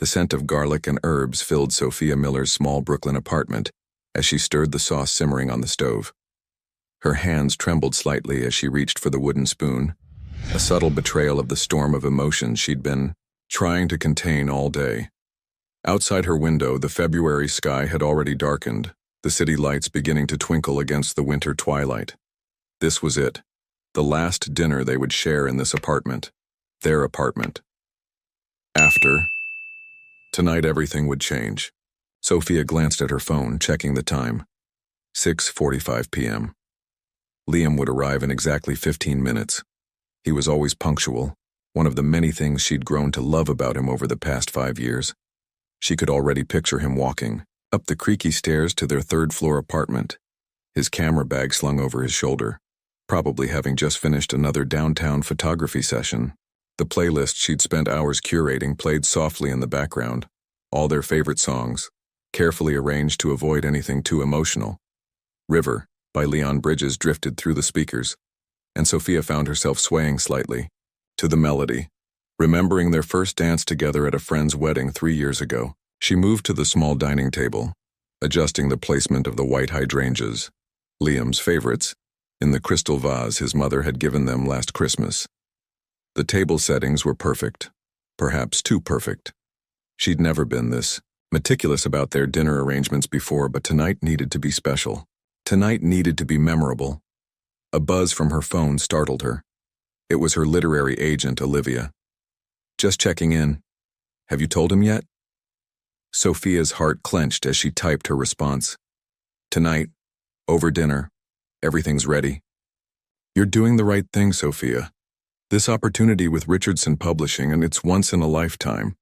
The scent of garlic and herbs filled Sophia Miller's small Brooklyn apartment as she stirred the sauce simmering on the stove. Her hands trembled slightly as she reached for the wooden spoon, a subtle betrayal of the storm of emotions she'd been trying to contain all day. Outside her window, the February sky had already darkened, the city lights beginning to twinkle against the winter twilight. This was it, the last dinner they would share in this apartment, their apartment. Tonight everything would change. Sophia glanced at her phone, checking the time. 6:45 p.m. Liam would arrive in exactly 15 minutes. He was always punctual, one of the many things she'd grown to love about him over the past 5 years. She could already picture him walking up the creaky stairs to their third-floor apartment, his camera bag slung over his shoulder, probably having just finished another downtown photography session. The playlist she'd spent hours curating played softly in the background, all their favorite songs, carefully arranged to avoid anything too emotional. River, by Leon Bridges, drifted through the speakers, and Sophia found herself swaying slightly to the melody. Remembering their first dance together at a friend's wedding 3 years ago, she moved to the small dining table, adjusting the placement of the white hydrangeas, Liam's favorites, in the crystal vase his mother had given them last Christmas. The table settings were perfect, perhaps too perfect. She'd never been this meticulous about their dinner arrangements before, but tonight needed to be special. Tonight needed to be memorable. A buzz from her phone startled her. It was her literary agent, Olivia. "Just checking in. Have you told him yet?" Sophia's heart clenched as she typed her response. "Tonight, over dinner, everything's ready." "You're doing the right thing, Sophia. This opportunity with Richardson Publishing, and it's once in a lifetime."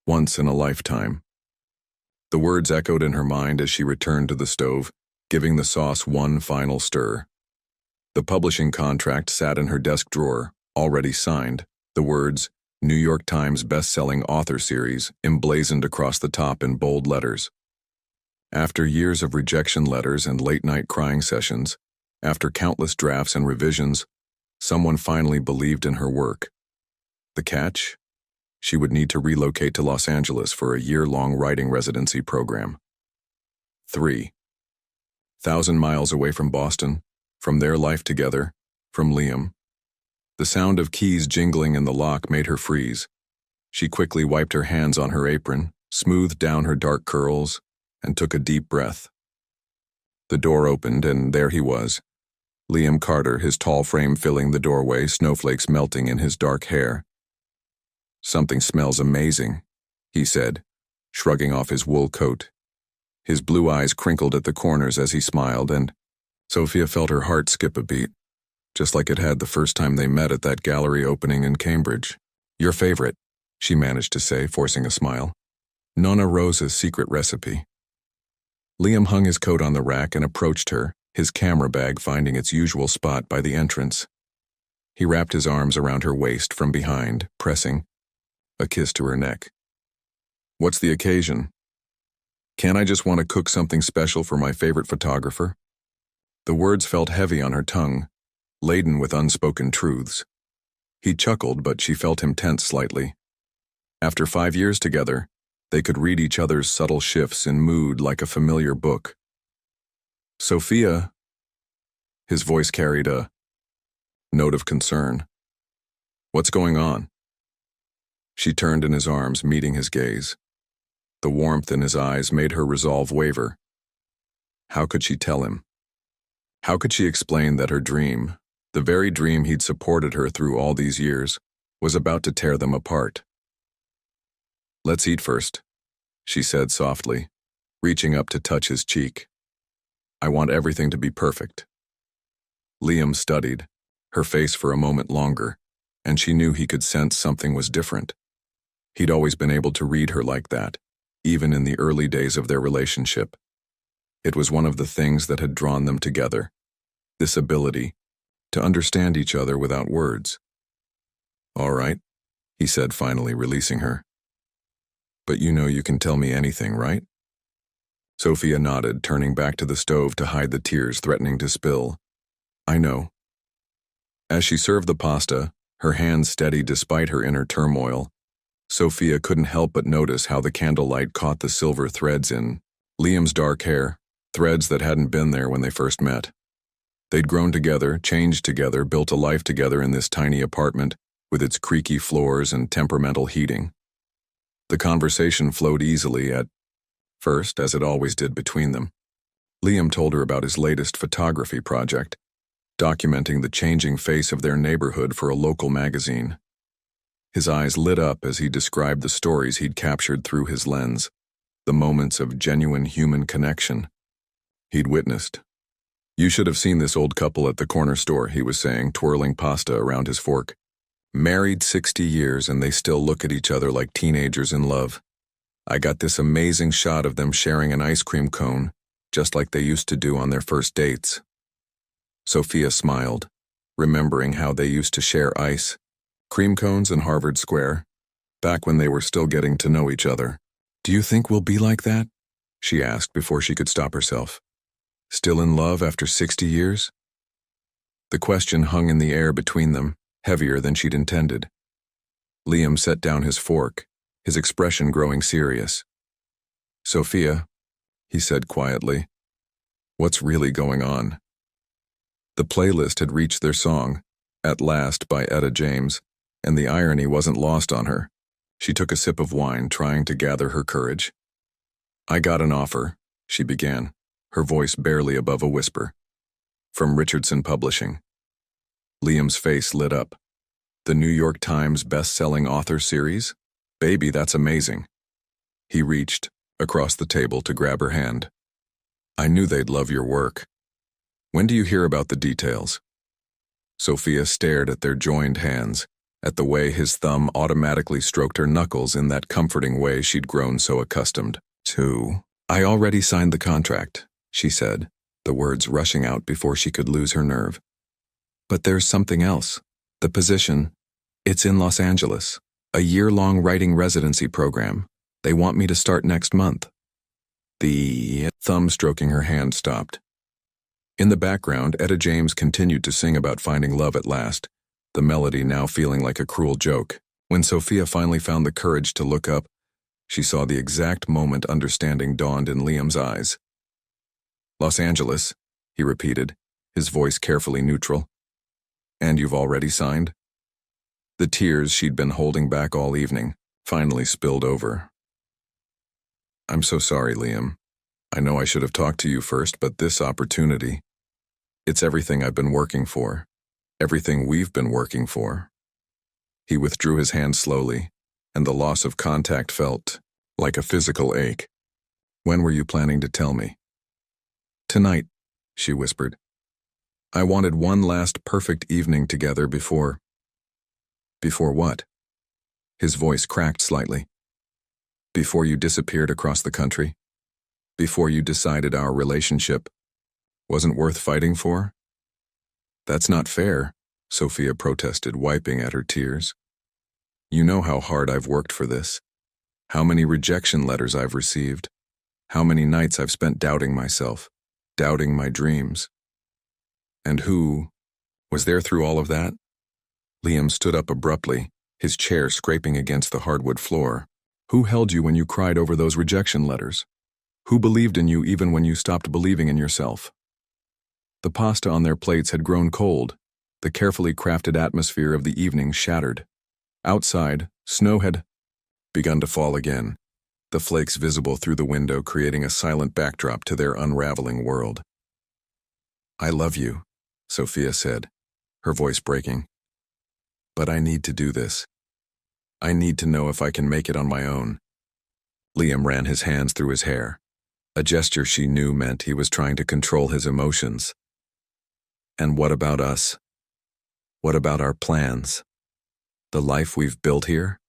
Once in a lifetime. The words echoed in her mind as she returned to the stove, giving the sauce one final stir. The publishing contract sat in her desk drawer, already signed, the words, New York Times best-selling author series, emblazoned across the top in bold letters. After years of rejection letters and late-night crying sessions, after countless drafts and revisions, someone finally believed in her work. The catch? She would need to relocate to Los Angeles for a year-long writing residency program. 3,000 miles away from Boston, from their life together, from Liam. The sound of keys jingling in the lock made her freeze. She quickly wiped her hands on her apron, smoothed down her dark curls, and took a deep breath. The door opened, and there he was. Liam Carter, his tall frame filling the doorway, snowflakes melting in his dark hair. "Something smells amazing," he said, shrugging off his wool coat. His blue eyes crinkled at the corners as he smiled, and Sophia felt her heart skip a beat, just like it had the first time they met at that gallery opening in Cambridge. "Your favorite," she managed to say, forcing a smile. "Nonna Rosa's secret recipe." Liam hung his coat on the rack and approached her, his camera bag finding its usual spot by the entrance. He wrapped his arms around her waist from behind, pressing a kiss to her neck. "What's the occasion? Can't I just want to cook something special for my favorite photographer?" The words felt heavy on her tongue, laden with unspoken truths. He chuckled, but she felt him tense slightly. After 5 years together, they could read each other's subtle shifts in mood like a familiar book. "Sophia," his voice carried a note of concern. "What's going on?" She turned in his arms, meeting his gaze. The warmth in his eyes made her resolve waver. How could she tell him? How could she explain that her dream, the very dream he'd supported her through all these years, was about to tear them apart? "Let's eat first," she said softly, reaching up to touch his cheek. "I want everything to be perfect." Liam studied her face for a moment longer, and she knew he could sense something was different. He'd always been able to read her like that, even in the early days of their relationship. It was one of the things that had drawn them together, this ability to understand each other without words. "All right," he said, finally releasing her. "But you know you can tell me anything, right?" Sophia nodded, turning back to the stove to hide the tears threatening to spill. "I know." As she served the pasta, her hands steady despite her inner turmoil, Sophia couldn't help but notice how the candlelight caught the silver threads in Liam's dark hair, threads that hadn't been there when they first met. They'd grown together, changed together, built a life together in this tiny apartment with its creaky floors and temperamental heating. The conversation flowed easily at first, as it always did between them. Liam told her about his latest photography project, documenting the changing face of their neighborhood for a local magazine. His eyes lit up as he described the stories he'd captured through his lens, the moments of genuine human connection he'd witnessed. "You should have seen this old couple at the corner store," he was saying, twirling pasta around his fork. "Married 60 years and they still look at each other like teenagers in love. I got this amazing shot of them sharing an ice cream cone, just like they used to do on their first dates." Sophia smiled, remembering how they used to share ice cream cones in Harvard Square, back when they were still getting to know each other. "Do you think we'll be like that?" she asked before she could stop herself. "Still in love after 60 years? The question hung in the air between them, heavier than she'd intended. Liam set down his fork, his expression growing serious. "Sophia," he said quietly, "what's really going on?" The playlist had reached their song, At Last by Etta James, and the irony wasn't lost on her. She took a sip of wine, trying to gather her courage. "I got an offer," she began, her voice barely above a whisper. "From Richardson Publishing." Liam's face lit up. "The New York Times best-selling author series? Baby, that's amazing." He reached across the table to grab her hand. "I knew they'd love your work. When do you hear about the details?" Sophia stared at their joined hands, at the way his thumb automatically stroked her knuckles in that comforting way she'd grown so accustomed to. "I already signed the contract," she said, the words rushing out before she could lose her nerve. "But there's something else. The position. It's in Los Angeles. A year-long writing residency program. They want me to start next month." The thumb stroking her hand stopped. In the background, Etta James continued to sing about finding love at last, the melody now feeling like a cruel joke. When Sophia finally found the courage to look up, she saw the exact moment understanding dawned in Liam's eyes. "Los Angeles," he repeated, his voice carefully neutral. "And you've already signed?" The tears she'd been holding back all evening finally spilled over. "I'm so sorry, Liam. I know I should have talked to you first, but this opportunity, it's everything I've been working for. Everything we've been working for." He withdrew his hand slowly, and the loss of contact felt like a physical ache. "When were you planning to tell me?" "Tonight," she whispered. "I wanted one last perfect evening together before..." "Before what?" His voice cracked slightly. "Before you disappeared across the country? Before you decided our relationship wasn't worth fighting for?" "That's not fair," Sophia protested, wiping at her tears. "You know how hard I've worked for this. How many rejection letters I've received. How many nights I've spent doubting myself, doubting my dreams. And who was there through all of that?" Liam stood up abruptly, his chair scraping against the hardwood floor. "Who held you when you cried over those rejection letters? Who believed in you even when you stopped believing in yourself?" The pasta on their plates had grown cold, the carefully crafted atmosphere of the evening shattered. Outside, snow had begun to fall again, the flakes visible through the window creating a silent backdrop to their unraveling world. "I love you," Sophia said, her voice breaking. "But I need to do this. I need to know if I can make it on my own." Liam ran his hands through his hair, a gesture she knew meant he was trying to control his emotions. "And what about us? What about our plans? The life we've built here?"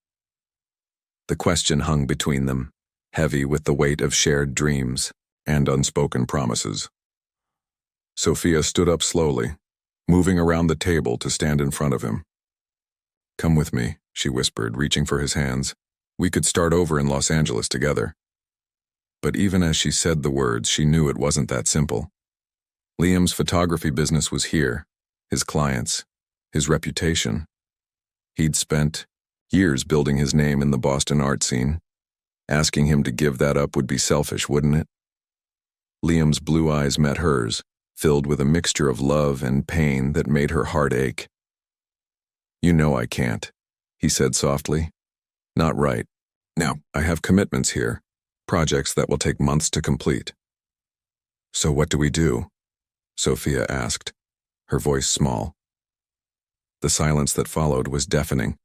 The question hung between them, heavy with the weight of shared dreams and unspoken promises. Sophia stood up slowly, moving around the table to stand in front of him. "Come with me," she whispered, reaching for his hands. "We could start over in Los Angeles together." But even as she said the words, she knew it wasn't that simple. Liam's photography business was here, his clients, his reputation. He'd spent Years building his name in the Boston art scene. Asking him to give that up would be selfish, wouldn't it? Liam's blue eyes met hers, filled with a mixture of love and pain that made her heart ache. "You know I can't," he said softly. "Not right. Now, I have commitments here, projects that will take months to complete." "So what do we do?" Sophia asked, her voice small. The silence that followed was deafening,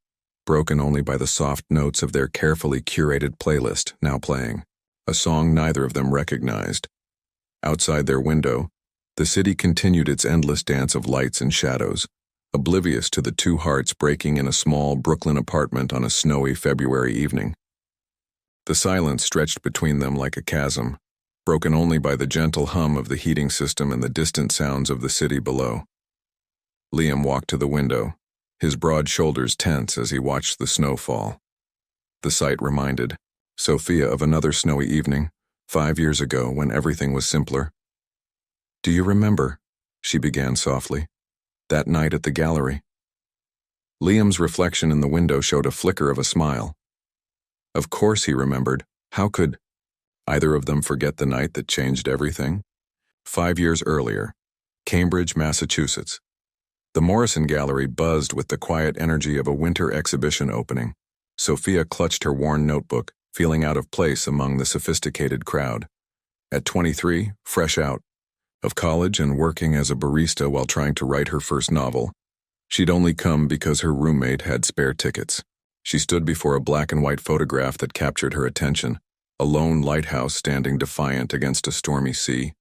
broken only by the soft notes of their carefully curated playlist now playing, a song neither of them recognized. Outside their window, the city continued its endless dance of lights and shadows, oblivious to the two hearts breaking in a small Brooklyn apartment on a snowy February evening. The silence stretched between them like a chasm, broken only by the gentle hum of the heating system and the distant sounds of the city below. Liam walked to the window, his broad shoulders tense as he watched the snow fall. The sight reminded Sophia of another snowy evening, 5 years ago when everything was simpler. "Do you remember," she began softly, "that night at the gallery?" Liam's reflection in the window showed a flicker of a smile. Of course he remembered. How could either of them forget the night that changed everything? 5 years earlier, Cambridge, Massachusetts. The Morrison Gallery buzzed with the quiet energy of a winter exhibition opening. Sophia clutched her worn notebook, feeling out of place among the sophisticated crowd. At 23, fresh out of college and working as a barista while trying to write her first novel, she'd only come because her roommate had spare tickets. She stood before a black and white photograph that captured her attention, a lone lighthouse standing defiant against a stormy sea.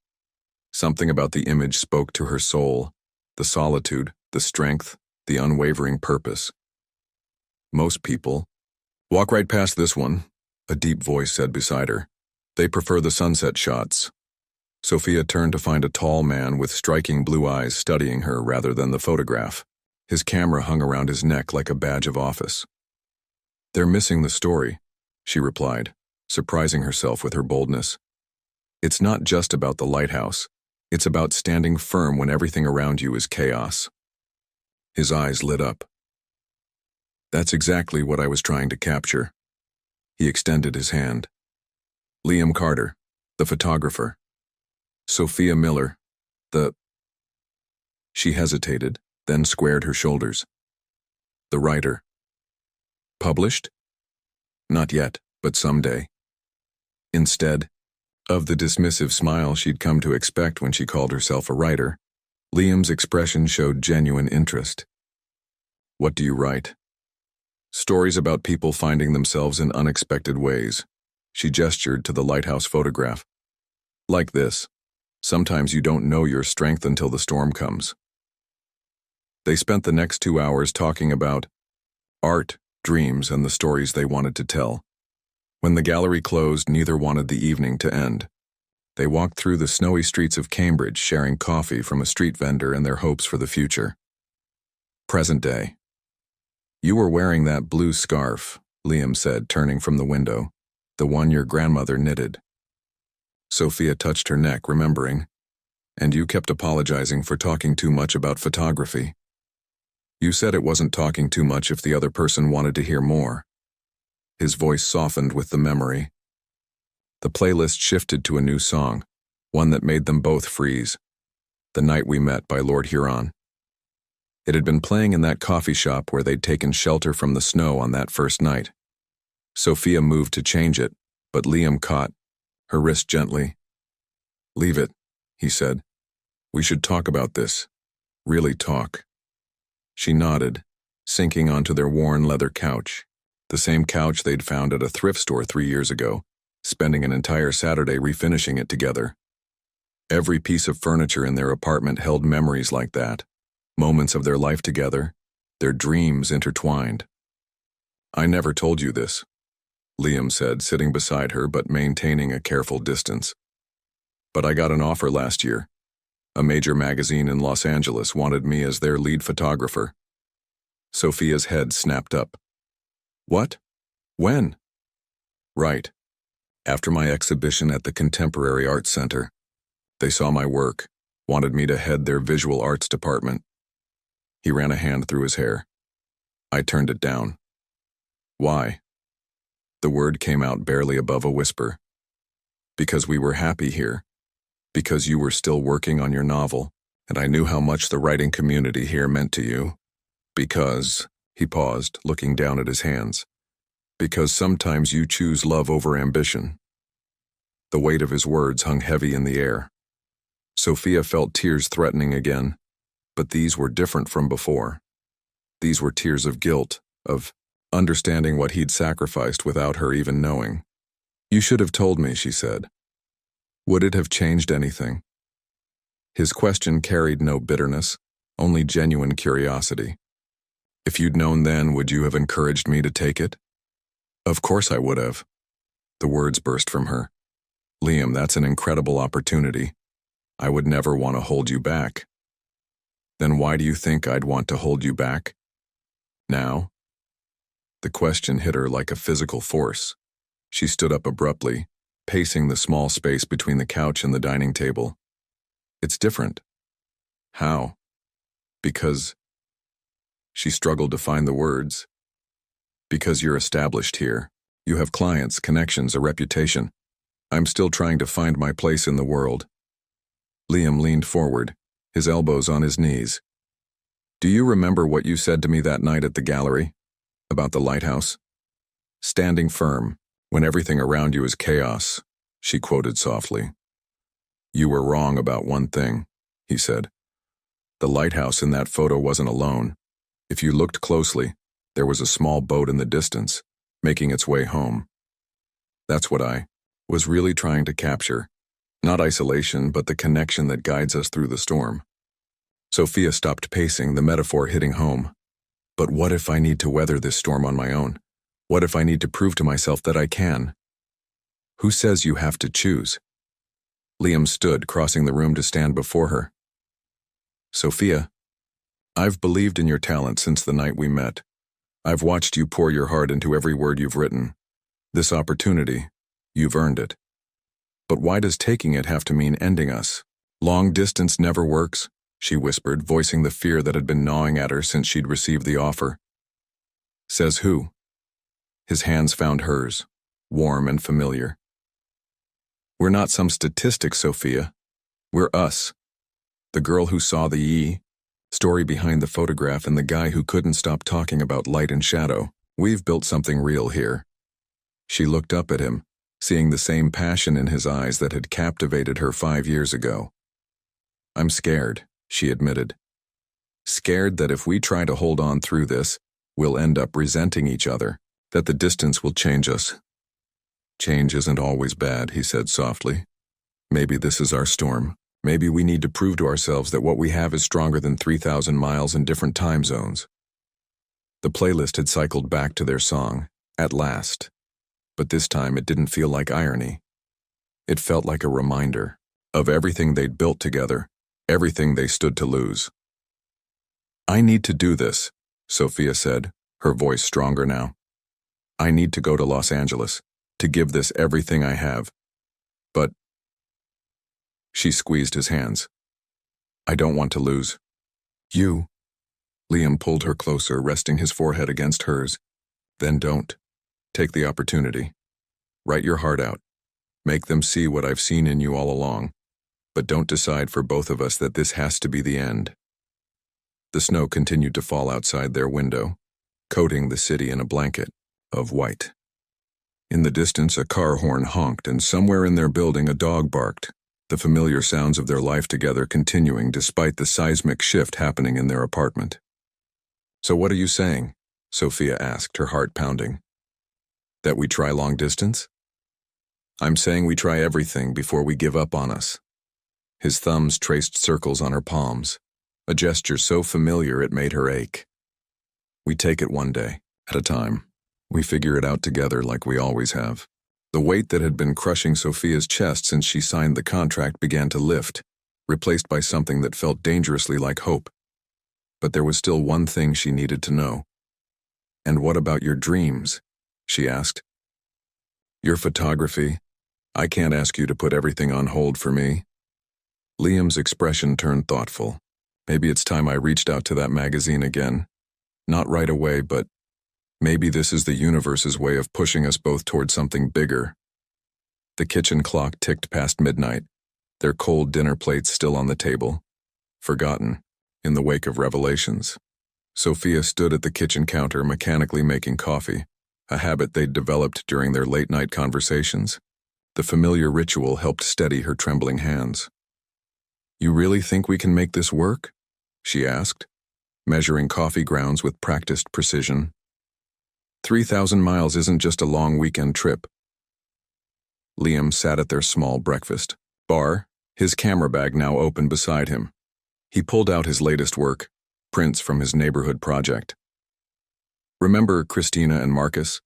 Something about the image spoke to her soul, the solitude, the strength, the unwavering purpose. "Most people walk right past this one," a deep voice said beside her. "They prefer the sunset shots." Sophia turned to find a tall man with striking blue eyes studying her rather than the photograph. His camera hung around his neck like a badge of office. "They're missing the story," she replied, surprising herself with her boldness. "It's not just about the lighthouse. It's about standing firm when everything around you is chaos." His eyes lit up. "That's exactly what I was trying to capture." He extended his hand. "Liam Carter, the photographer. Sophia Miller, the—" She hesitated, then squared her shoulders. "The writer." "Published?" "Not yet, but someday." Instead of the dismissive smile she'd come to expect when she called herself a writer, Liam's expression showed genuine interest. "What do you write?" "Stories about people finding themselves in unexpected ways." She gestured to the lighthouse photograph. "Like this. Sometimes you don't know your strength until the storm comes." They spent the next 2 hours talking about art, dreams, and the stories they wanted to tell. When the gallery closed, neither wanted the evening to end. They walked through the snowy streets of Cambridge, sharing coffee from a street vendor and their hopes for the future. Present day. "You were wearing that blue scarf," Liam said, turning from the window, "the one your grandmother knitted." Sophia touched her neck, remembering. "And you kept apologizing for talking too much about photography. You said it wasn't talking too much if the other person wanted to hear more." His voice softened with the memory. The playlist shifted to a new song, one that made them both freeze. "The Night We Met" by Lord Huron. It had been playing in that coffee shop where they'd taken shelter from the snow on that first night. Sophia moved to change it, but Liam caught her wrist gently. "Leave it," he said. "We should talk about this. Really talk." She nodded, sinking onto their worn leather couch, the same couch they'd found at a thrift store 3 years ago, spending an entire Saturday refinishing it together. Every piece of furniture in their apartment held memories like that, moments of their life together, their dreams intertwined. "I never told you this," Liam said, sitting beside her but maintaining a careful distance. "But I got an offer last year. A major magazine in Los Angeles wanted me as their lead photographer." Sophia's head snapped up. "What? When?" "Right. After my exhibition at the Contemporary Arts Center. They saw my work, wanted me to head their visual arts department." He ran a hand through his hair. "I turned it down." Why? The word came out barely above a whisper. Because we were happy here. Because you were still working on your novel, and I knew how much the writing community here meant to you. Because, he paused, looking down at his hands. Because sometimes you choose love over ambition. The weight of his words hung heavy in the air. Sophia felt tears threatening again, but these were different from before. These were tears of guilt, of understanding what he'd sacrificed without her even knowing. You should have told me, she said. Would it have changed anything? His question carried no bitterness, only genuine curiosity. If you'd known then, would you have encouraged me to take it? Of course I would have. The words burst from her. Liam, that's an incredible opportunity. I would never want to hold you back. Then why do you think I'd want to hold you back? Now? The question hit her like a physical force. She stood up abruptly, pacing the small space between the couch and the dining table. It's different. How? Because... She struggled to find the words. Because you're established here. You have clients, connections, a reputation. I'm still trying to find my place in the world. Liam leaned forward, his elbows on his knees. Do you remember what you said to me that night at the gallery? About the lighthouse? Standing firm, when everything around you is chaos, she quoted softly. You were wrong about one thing, he said. The lighthouse in that photo wasn't alone. If you looked closely, there was a small boat in the distance, making its way home. That's what I was really trying to capture. Not isolation, but the connection that guides us through the storm. Sophia stopped pacing, the metaphor hitting home. But what if I need to weather this storm on my own? What if I need to prove to myself that I can? Who says you have to choose? Liam stood, crossing the room to stand before her. Sophia, I've believed in your talent since the night we met. I've watched you pour your heart into every word you've written. This opportunity, you've earned it. But why does taking it have to mean ending us? Long distance never works, she whispered, voicing the fear that had been gnawing at her since she'd received the offer. Says who? His hands found hers, warm and familiar. We're not some statistic, Sophia. We're us. The girl who saw the story behind the photograph and the guy who couldn't stop talking about light and shadow. We've built something real here. She looked up at him, seeing the same passion in his eyes that had captivated her 5 years ago. I'm scared, she admitted. Scared that if we try to hold on through this, we'll end up resenting each other, that the distance will change us. Change isn't always bad, he said softly. Maybe this is our storm. Maybe we need to prove to ourselves that what we have is stronger than 3,000 miles in different time zones. The playlist had cycled back to their song, at last. But this time it didn't feel like irony. It felt like a reminder of everything they'd built together, everything they stood to lose. I need to do this, Sophia said, her voice stronger now. I need to go to Los Angeles, to give this everything I have. But... She squeezed his hands. I don't want to lose. You. Liam pulled her closer, resting his forehead against hers. Then don't. Take the opportunity. Write your heart out. Make them see what I've seen in you all along. But don't decide for both of us that this has to be the end. The snow continued to fall outside their window, coating the city in a blanket of white. In the distance, a car horn honked, and somewhere in their building a dog barked, the familiar sounds of their life together continuing despite the seismic shift happening in their apartment. So what are you saying? Sophia asked, her heart pounding. That we try long distance? I'm saying we try everything before we give up on us. His thumbs traced circles on her palms, a gesture so familiar it made her ache. We take it one day, at a time. We figure it out together like we always have. The weight that had been crushing Sophia's chest since she signed the contract began to lift, replaced by something that felt dangerously like hope. But there was still one thing she needed to know. And what about your dreams? She asked. Your photography? I can't ask you to put everything on hold for me. Liam's expression turned thoughtful. Maybe it's time I reached out to that magazine again. Not right away, but Maybe this is the universe's way of pushing us both toward something bigger. The kitchen clock ticked past midnight, their cold dinner plates still on the table, forgotten, in the wake of revelations. Sophia stood at the kitchen counter mechanically making coffee, a habit they'd developed during their late-night conversations. The familiar ritual helped steady her trembling hands. "You really think we can make this work?" she asked, measuring coffee grounds with practiced precision. 3,000 miles isn't just a long weekend trip. Liam sat at their small breakfast bar, his camera bag now open beside him. He pulled out his latest work, prints from his neighborhood project. "Remember Christina and Marcus?"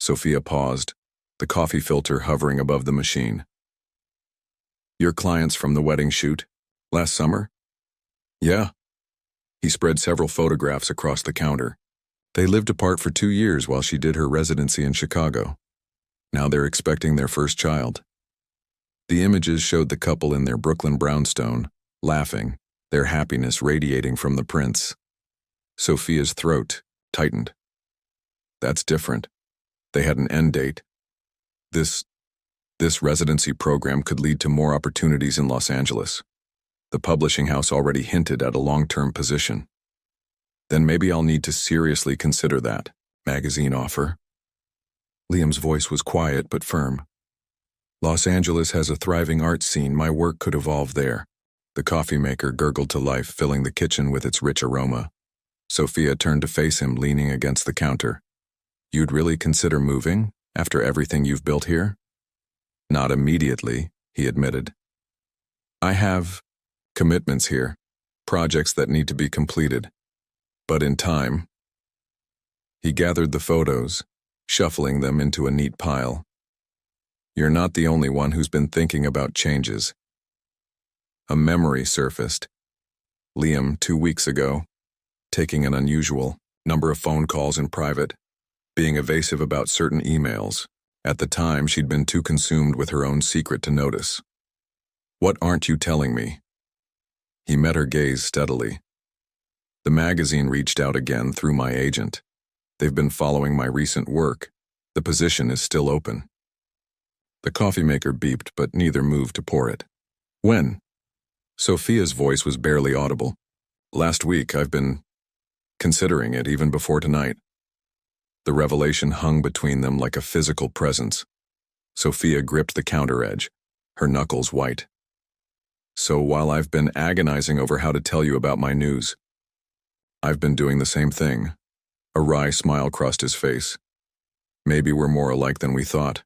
Sophia paused, the coffee filter hovering above the machine. "Your clients from the wedding shoot, last summer?" "Yeah." He spread several photographs across the counter. They lived apart for 2 years while she did her residency in Chicago. Now they're expecting their first child. The images showed the couple in their Brooklyn brownstone, laughing, their happiness radiating from the prints. Sophia's throat tightened. "That's different. They had an end date. This residency program could lead to more opportunities in Los Angeles. The publishing house already hinted at a long-term position. Then maybe I'll need to seriously consider that magazine offer." Liam's voice was quiet but firm. "Los Angeles has a thriving art scene. My work could evolve there." The coffee maker gurgled to life, filling the kitchen with its rich aroma. Sophia turned to face him, leaning against the counter. "You'd really consider moving, after everything you've built here?" "Not immediately," he admitted. "I have commitments here, projects that need to be completed. But in time." He gathered the photos, shuffling them into a neat pile. "You're not the only one who's been thinking about changes." A memory surfaced. Liam, 2 weeks ago, taking an unusual number of phone calls in private, being evasive about certain emails. At the time, she'd been too consumed with her own secret to notice. "What aren't you telling me?" He met her gaze steadily. "The magazine reached out again through my agent. They've been following my recent work. The position is still open." The coffee maker beeped, but neither moved to pour it. "When?" Sophia's voice was barely audible. "Last week. I've been considering it even before tonight." The revelation hung between them like a physical presence. Sophia gripped the counter edge, her knuckles white. "So while I've been agonizing over how to tell you about my news, I've been doing the same thing." A wry smile crossed his face. "Maybe we're more alike than we thought."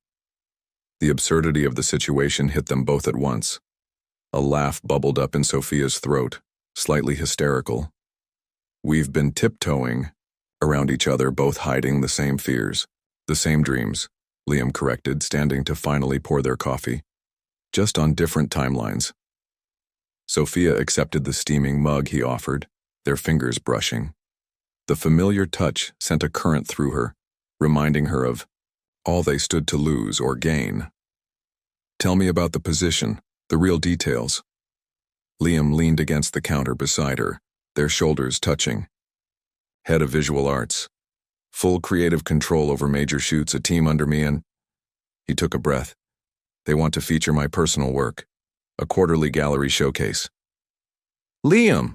The absurdity of the situation hit them both at once. A laugh bubbled up in Sophia's throat, slightly hysterical. "We've been tiptoeing around each other, both hiding the same fears, the same dreams," Liam corrected, standing to finally pour their coffee. "Just on different timelines." Sophia accepted the steaming mug he offered, their fingers brushing. The familiar touch sent a current through her, reminding her of all they stood to lose or gain. "Tell me about the position, the real details." Liam leaned against the counter beside her, their shoulders touching. "Head of visual arts. Full creative control over major shoots, a team under me, and..." He took a breath. "They want to feature my personal work. A quarterly gallery showcase." "Liam!"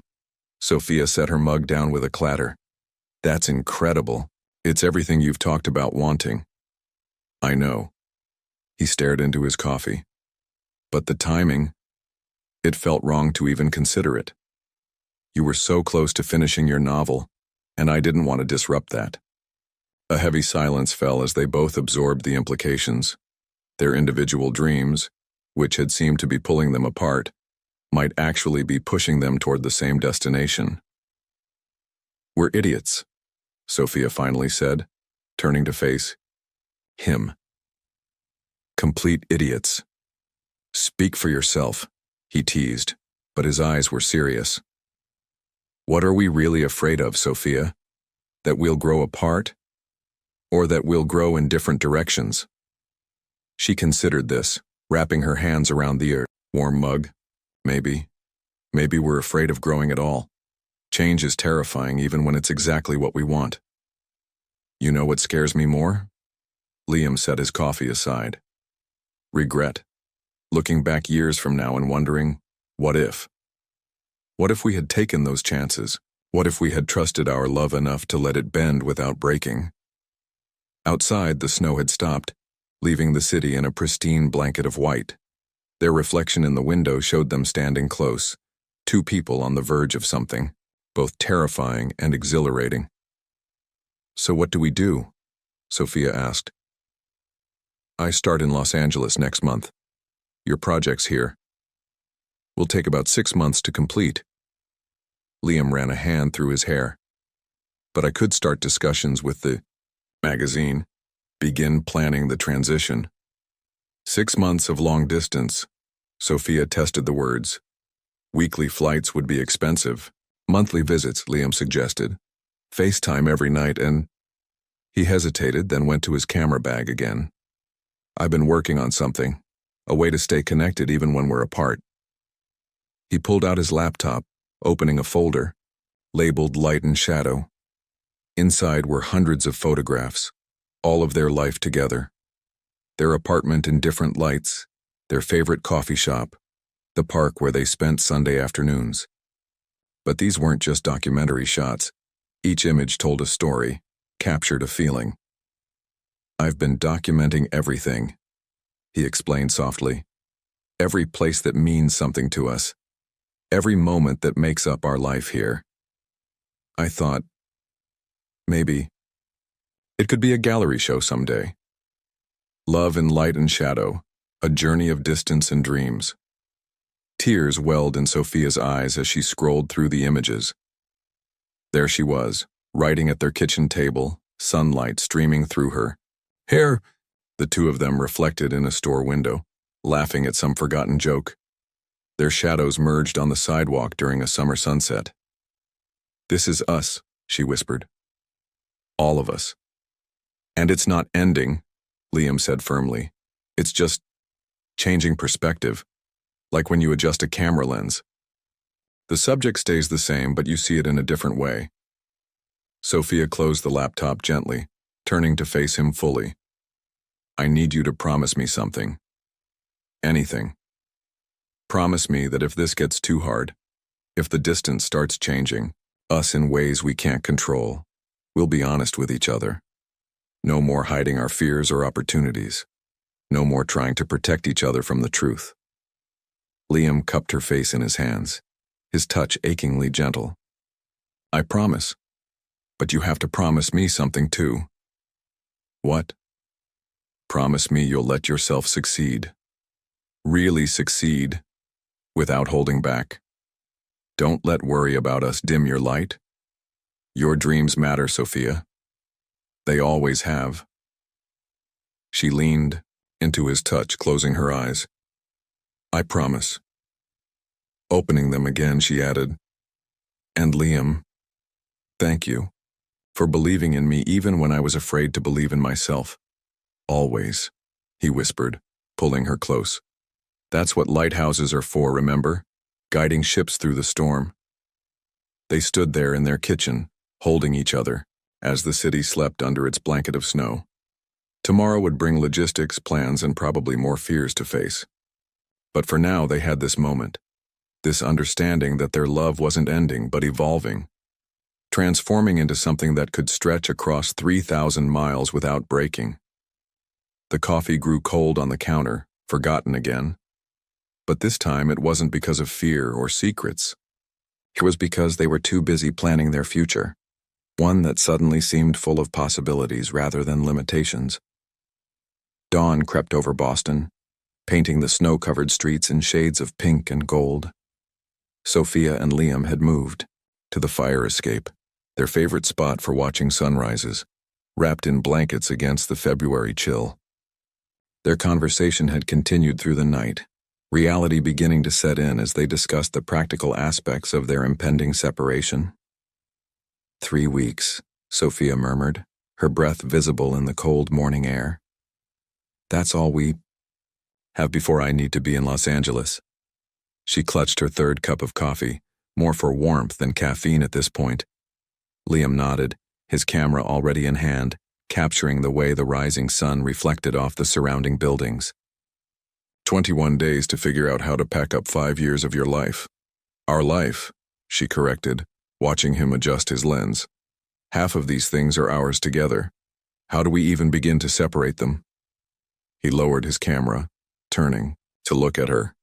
Sophia set her mug down with a clatter. "That's incredible. It's everything you've talked about wanting." "I know." He stared into his coffee. "But the timing, it felt wrong to even consider it. You were so close to finishing your novel, and I didn't want to disrupt that." A heavy silence fell as they both absorbed the implications. Their individual dreams, which had seemed to be pulling them apart, might actually be pushing them toward the same destination. "We're idiots," Sophia finally said, turning to face him. "Complete idiots." "Speak for yourself," he teased, but his eyes were serious. "What are we really afraid of, Sophia? That we'll grow apart? Or that we'll grow in different directions?" She considered this, wrapping her hands around the warm mug. Maybe we're afraid of growing at all. Change is terrifying even when it's exactly what we want. You know what scares me more? Liam set his coffee aside. Regret. Looking back years from now and wondering, what if? What if we had taken those chances? What if we had trusted our love enough to let it bend without breaking? Outside, the snow had stopped, leaving the city in a pristine blanket of white. Their reflection in the window showed them standing close, two people on the verge of something, both terrifying and exhilarating. "So what do we do?" Sophia asked. "I start in Los Angeles next month. Your project's here. Will take about 6 months to complete." Liam ran a hand through his hair. "But I could start discussions with the magazine, begin planning the transition." 6 months of long distance. Sophia tested the words. Weekly flights would be expensive. Monthly visits, Liam suggested. FaceTime every night and... He hesitated, then went to his camera bag again. "I've been working on something. A way to stay connected even when we're apart." He pulled out his laptop, opening a folder, labeled Light and Shadow. Inside were hundreds of photographs, all of their life together. Their apartment in different lights, their favorite coffee shop, the park where they spent Sunday afternoons. But these weren't just documentary shots. Each image told a story, captured a feeling. "I've been documenting everything," he explained softly. "Every place that means something to us. Every moment that makes up our life here. I thought, maybe, it could be a gallery show someday. Love in Light and Shadow, a journey of distance and dreams." Tears welled in Sophia's eyes as she scrolled through the images. There she was, writing at their kitchen table, sunlight streaming through her. "Here," the two of them reflected in a store window, laughing at some forgotten joke. Their shadows merged on the sidewalk during a summer sunset. "This is us," she whispered. "All of us. And it's not ending," Liam said firmly. "It's just changing perspective, like when you adjust a camera lens. The subject stays the same, but you see it in a different way." Sophia closed the laptop gently, turning to face him fully. "I need you to promise me something. Anything. Promise me that if this gets too hard, if the distance starts changing, us in ways we can't control, we'll be honest with each other. No more hiding our fears or opportunities. No more trying to protect each other from the truth." Liam cupped her face in his hands, his touch achingly gentle. "I promise. But you have to promise me something too." "What?" "Promise me you'll let yourself succeed. Really succeed, without holding back. Don't let worry about us dim your light. Your dreams matter, Sophia. They always have." She leaned into his touch, closing her eyes. "I promise." Opening them again, she added, "And Liam, thank you for believing in me even when I was afraid to believe in myself. Always," he whispered, pulling her close. "That's what lighthouses are for, remember? Guiding ships through the storm." They stood there in their kitchen, holding each other, as the city slept under its blanket of snow. Tomorrow would bring logistics, plans, and probably more fears to face. But for now, they had this moment, this understanding that their love wasn't ending, but evolving, transforming into something that could stretch across 3,000 miles without breaking. The coffee grew cold on the counter, forgotten again. But this time it wasn't because of fear or secrets. It was because they were too busy planning their future, one that suddenly seemed full of possibilities rather than limitations. Dawn crept over Boston, painting the snow-covered streets in shades of pink and gold. Sophia and Liam had moved to the fire escape, their favorite spot for watching sunrises, wrapped in blankets against the February chill. Their conversation had continued through the night, reality beginning to set in as they discussed the practical aspects of their impending separation. 3 weeks, Sophia murmured, her breath visible in the cold morning air. "That's all we have before I need to be in Los Angeles." She clutched her third cup of coffee, more for warmth than caffeine at this point. Liam nodded, his camera already in hand, capturing the way the rising sun reflected off the surrounding buildings. 21 days to figure out how to pack up 5 years of your life. Our life, she corrected, watching him adjust his lens. Half of these things are ours together. How do we even begin to separate them? He lowered his camera, turning to look at her.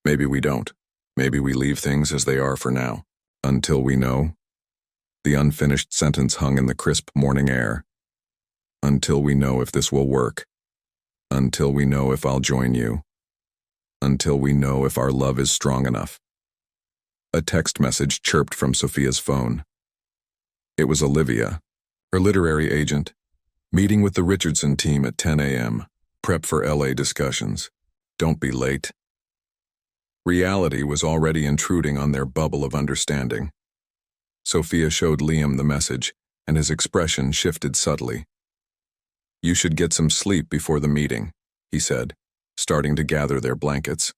Maybe we don't. Maybe we leave things as they are for now. Until we know. The unfinished sentence hung in the crisp morning air. Until we know if this will work. Until we know if I'll join you. Until we know if our love is strong enough. A text message chirped from Sophia's phone. It was Olivia, her literary agent. Meeting with the Richardson team at 10 a.m. Prep for LA discussions. Don't be late. Reality was already intruding on their bubble of understanding. Sophia showed Liam the message, and his expression shifted subtly. You should get some sleep before the meeting, he said, starting to gather their blankets.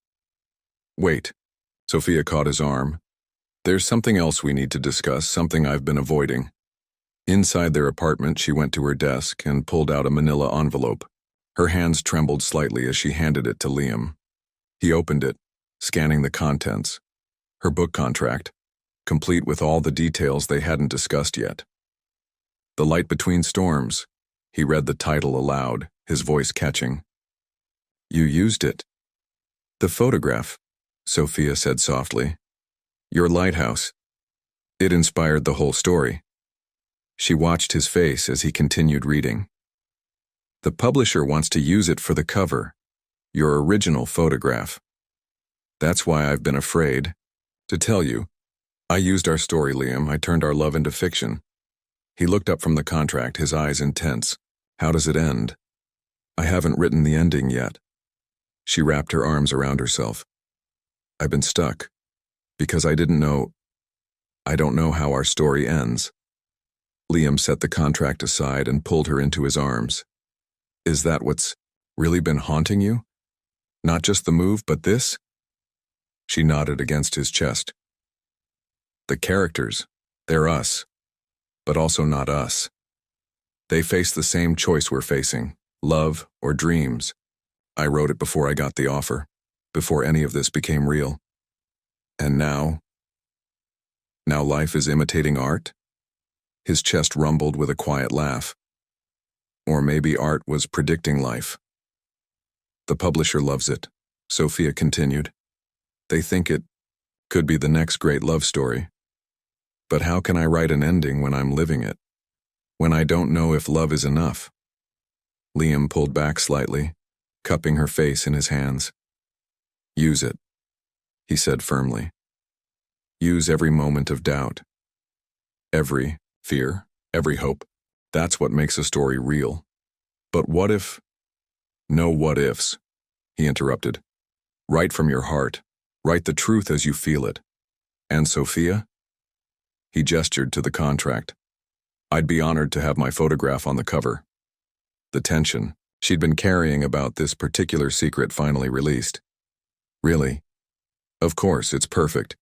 Wait. Sophia caught his arm. There's something else we need to discuss, something I've been avoiding. Inside their apartment, she went to her desk and pulled out a manila envelope. Her hands trembled slightly as she handed it to Liam. He opened it, scanning the contents. Her book contract, complete with all the details they hadn't discussed yet. The Light Between Storms. He read the title aloud, his voice catching. You used it. The photograph, Sophia said softly. Your lighthouse. It inspired the whole story. She watched his face as he continued reading. The publisher wants to use it for the cover, your original photograph. That's why I've been afraid. To tell you, I used our story, Liam. I turned our love into fiction. He looked up from the contract, his eyes intense. How does it end? I haven't written the ending yet. She wrapped her arms around herself. I've been stuck. Because I don't know how our story ends. Liam set the contract aside and pulled her into his arms. Is that what's really been haunting you? Not just the move, but this? She nodded against his chest. The characters, they're us, but also not us. They face the same choice we're facing, love or dreams. I wrote it before I got the offer, before any of this became real. And now life is imitating art? His chest rumbled with a quiet laugh. Or maybe art was predicting life. The publisher loves it, Sophia continued. They think it could be the next great love story. But how can I write an ending when I'm living it? When I don't know if love is enough? Liam pulled back slightly, cupping her face in his hands. Use it, he said firmly. Use every moment of doubt. Every fear, every hope. That's what makes a story real. But what if? No what ifs, he interrupted. Write from your heart. Write the truth as you feel it. And Sophia? He gestured to the contract. I'd be honored to have my photograph on the cover. The tension she'd been carrying about this particular secret finally released. Really? Of course, it's perfect.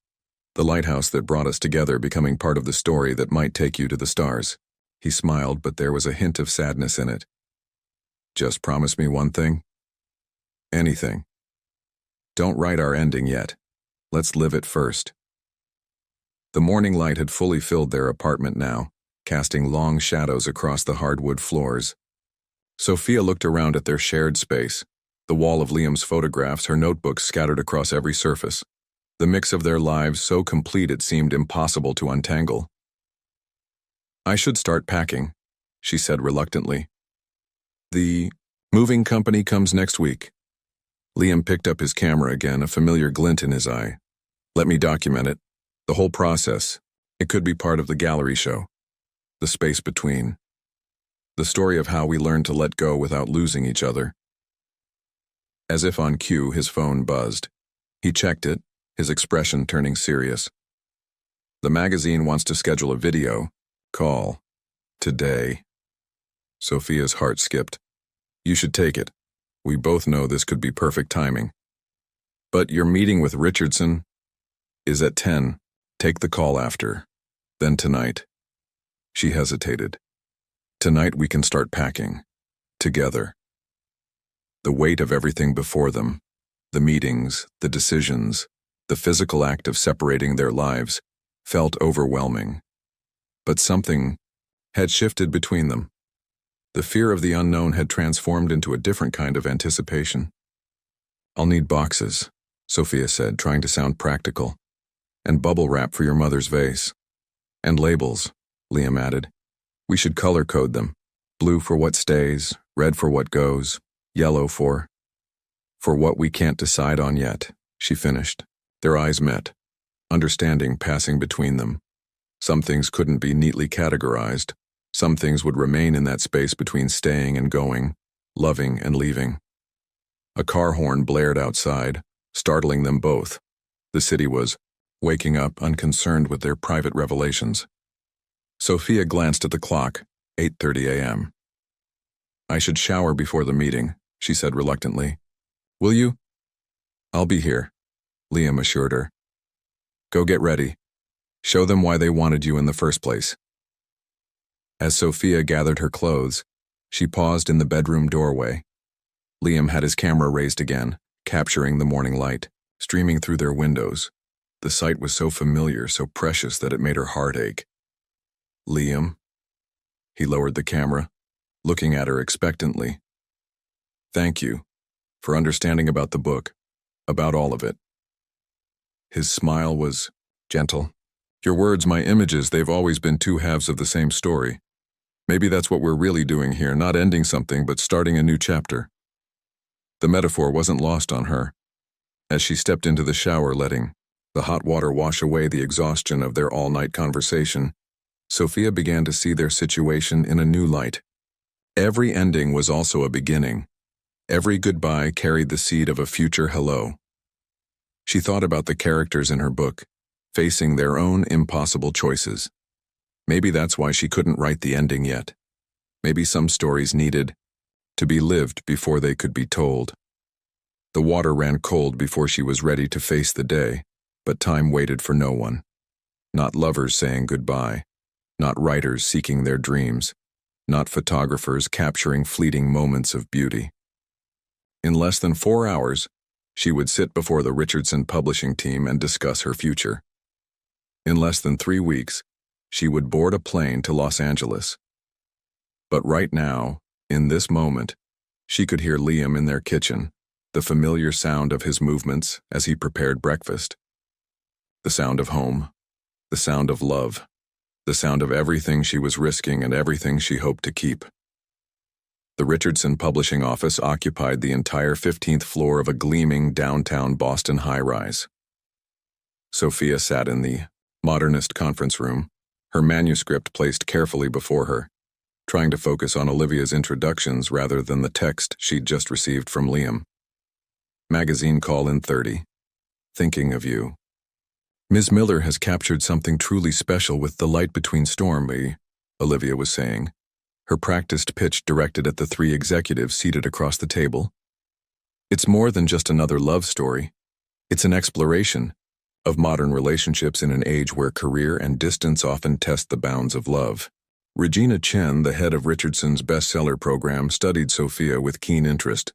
The lighthouse that brought us together becoming part of the story that might take you to the stars. He smiled, but there was a hint of sadness in it. Just promise me one thing? Anything. Don't write our ending yet. Let's live it first. The morning light had fully filled their apartment now, casting long shadows across the hardwood floors. Sophia looked around at their shared space, the wall of Liam's photographs, her notebooks scattered across every surface. The mix of their lives so complete it seemed impossible to untangle. I should start packing, she said reluctantly. The moving company comes next week. Liam picked up his camera again, a familiar glint in his eye. Let me document it. The whole process. It could be part of the gallery show. The space between. The story of how we learned to let go without losing each other. As if on cue, his phone buzzed. He checked it, his expression turning serious. The magazine wants to schedule a video call today. Sophia's heart skipped. You should take it. We both know this could be perfect timing. But your meeting with Richardson is at 10. Take the call after. Then tonight. She hesitated. Tonight we can start packing. Together. The weight of everything before them, the meetings, the decisions, the physical act of separating their lives, felt overwhelming. But something had shifted between them. The fear of the unknown had transformed into a different kind of anticipation. "I'll need boxes," Sophia said, trying to sound practical. "And bubble wrap for your mother's vase. And labels," Liam added. "We should color code them. Blue for what stays, red for what goes, yellow for what we can't decide on yet," she finished. Their eyes met, understanding passing between them. Some things couldn't be neatly categorized. Some things would remain in that space between staying and going, loving and leaving. A car horn blared outside, startling them both. The city was waking up, unconcerned with their private revelations. Sophia glanced at the clock, 8:30 a.m. "I should shower before the meeting," she said reluctantly. "Will you?" "I'll be here," Liam assured her. "Go get ready. Show them why they wanted you in the first place." As Sophia gathered her clothes, she paused in the bedroom doorway. Liam had his camera raised again, capturing the morning light, streaming through their windows. The sight was so familiar, so precious that it made her heart ache. "Liam?" He lowered the camera, looking at her expectantly. "Thank you for understanding about the book, about all of it." His smile was gentle. "Your words, my images, they've always been two halves of the same story. Maybe that's what we're really doing here, not ending something, but starting a new chapter." The metaphor wasn't lost on her. As she stepped into the shower, letting the hot water wash away the exhaustion of their all-night conversation, Sophia began to see their situation in a new light. Every ending was also a beginning. Every goodbye carried the seed of a future hello. She thought about the characters in her book, facing their own impossible choices. Maybe that's why she couldn't write the ending yet. Maybe some stories needed to be lived before they could be told. The water ran cold before she was ready to face the day, but time waited for no one. Not lovers saying goodbye, not writers seeking their dreams, not photographers capturing fleeting moments of beauty. In less than 4 hours, she would sit before the Richardson publishing team and discuss her future. In less than 3 weeks, she would board a plane to Los Angeles. But right now, in this moment, she could hear Liam in their kitchen, the familiar sound of his movements as he prepared breakfast. The sound of home, the sound of love, the sound of everything she was risking and everything she hoped to keep. The Richardson publishing office occupied the entire 15th floor of a gleaming downtown Boston high-rise. Sophia sat in the modernist conference room, her manuscript placed carefully before her, trying to focus on Olivia's introductions rather than the text she'd just received from Liam. Magazine call in 30. Thinking of you. "Ms. Miller has captured something truly special with The Light Between Stormy," Olivia was saying, her practiced pitch directed at the 3 executives seated across the table. "It's more than just another love story. It's an exploration of modern relationships in an age where career and distance often test the bounds of love." Regina Chen, the head of Richardson's bestseller program, studied Sophia with keen interest.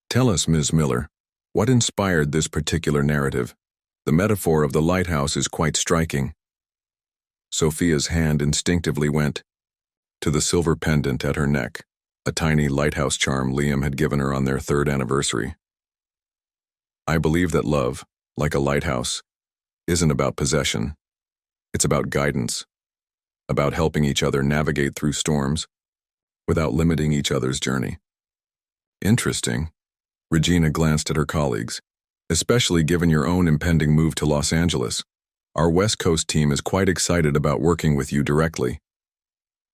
"Tell us, Ms. Miller, what inspired this particular narrative? The metaphor of the lighthouse is quite striking." Sophia's hand instinctively went to the silver pendant at her neck, a tiny lighthouse charm Liam had given her on their 3rd anniversary. "I believe that love, like a lighthouse, isn't about possession. It's about guidance, about helping each other navigate through storms without limiting each other's journey." "Interesting." Regina glanced at her colleagues. "Especially given your own impending move to Los Angeles. Our West Coast team is quite excited about working with you directly."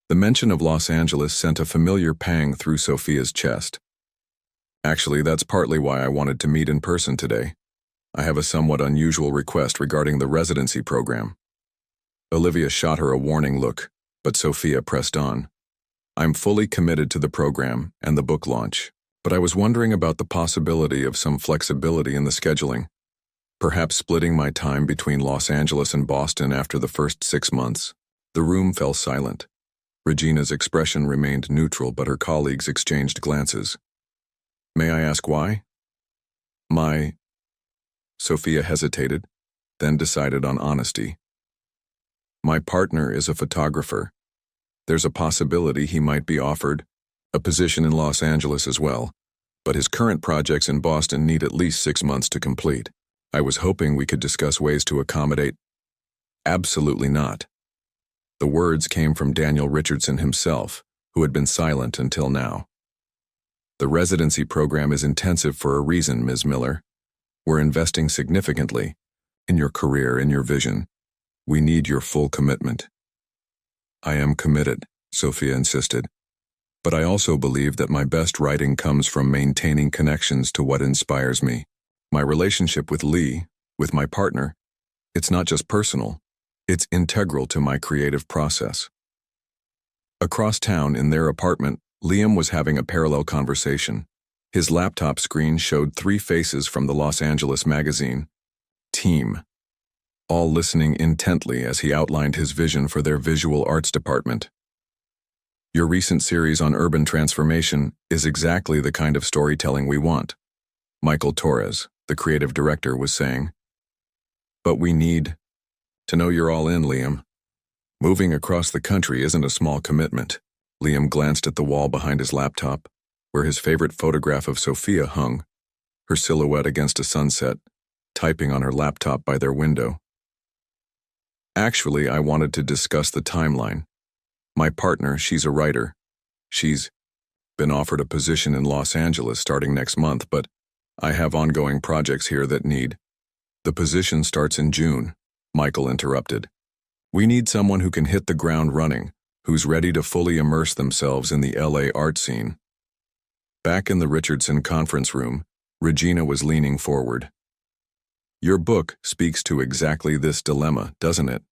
The mention of Los Angeles sent a familiar pang through Sophia's chest. "Actually, that's partly why I wanted to meet in person today. I have a somewhat unusual request regarding the residency program." Olivia shot her a warning look, but Sophia pressed on. "I'm fully committed to the program and the book launch, but I was wondering about the possibility of some flexibility in the scheduling. Perhaps splitting my time between Los Angeles and Boston after the first 6 months." The room fell silent. Regina's expression remained neutral, but her colleagues exchanged glances. May I ask why? Sophia hesitated, then decided on honesty. My partner is a photographer. There's a possibility he might be offered a position in Los Angeles as well, but his current projects in Boston need at least 6 months to complete. I was hoping we could discuss ways to accommodate. Absolutely not. The words came from Daniel Richardson himself, who had been silent until now. The residency program is intensive for a reason, Ms. Miller. We're investing significantly in your career, in your vision. We need your full commitment. I am committed, Sophia insisted. But I also believe that my best writing comes from maintaining connections to what inspires me. My relationship with Lee, with my partner, it's not just personal, it's integral to my creative process. Across town in their apartment, Liam was having a parallel conversation. His laptop screen showed 3 faces from the Los Angeles magazine, Team, all listening intently as he outlined his vision for their visual arts department. Your recent series on urban transformation is exactly the kind of storytelling we want, Michael Torres, the creative director, was saying. But we need to know you're all in, Liam. Moving across the country isn't a small commitment. Liam glanced at the wall behind his laptop, where his favorite photograph of Sophia hung, her silhouette against a sunset, typing on her laptop by their window. Actually, I wanted to discuss the timeline. My partner, she's a writer. She's been offered a position in Los Angeles starting next month, but I have ongoing projects here that need. The position starts in June, Michael interrupted. We need someone who can hit the ground running, who's ready to fully immerse themselves in the LA art scene. Back in the Richardson conference room, Regina was leaning forward. Your book speaks to exactly this dilemma, doesn't it?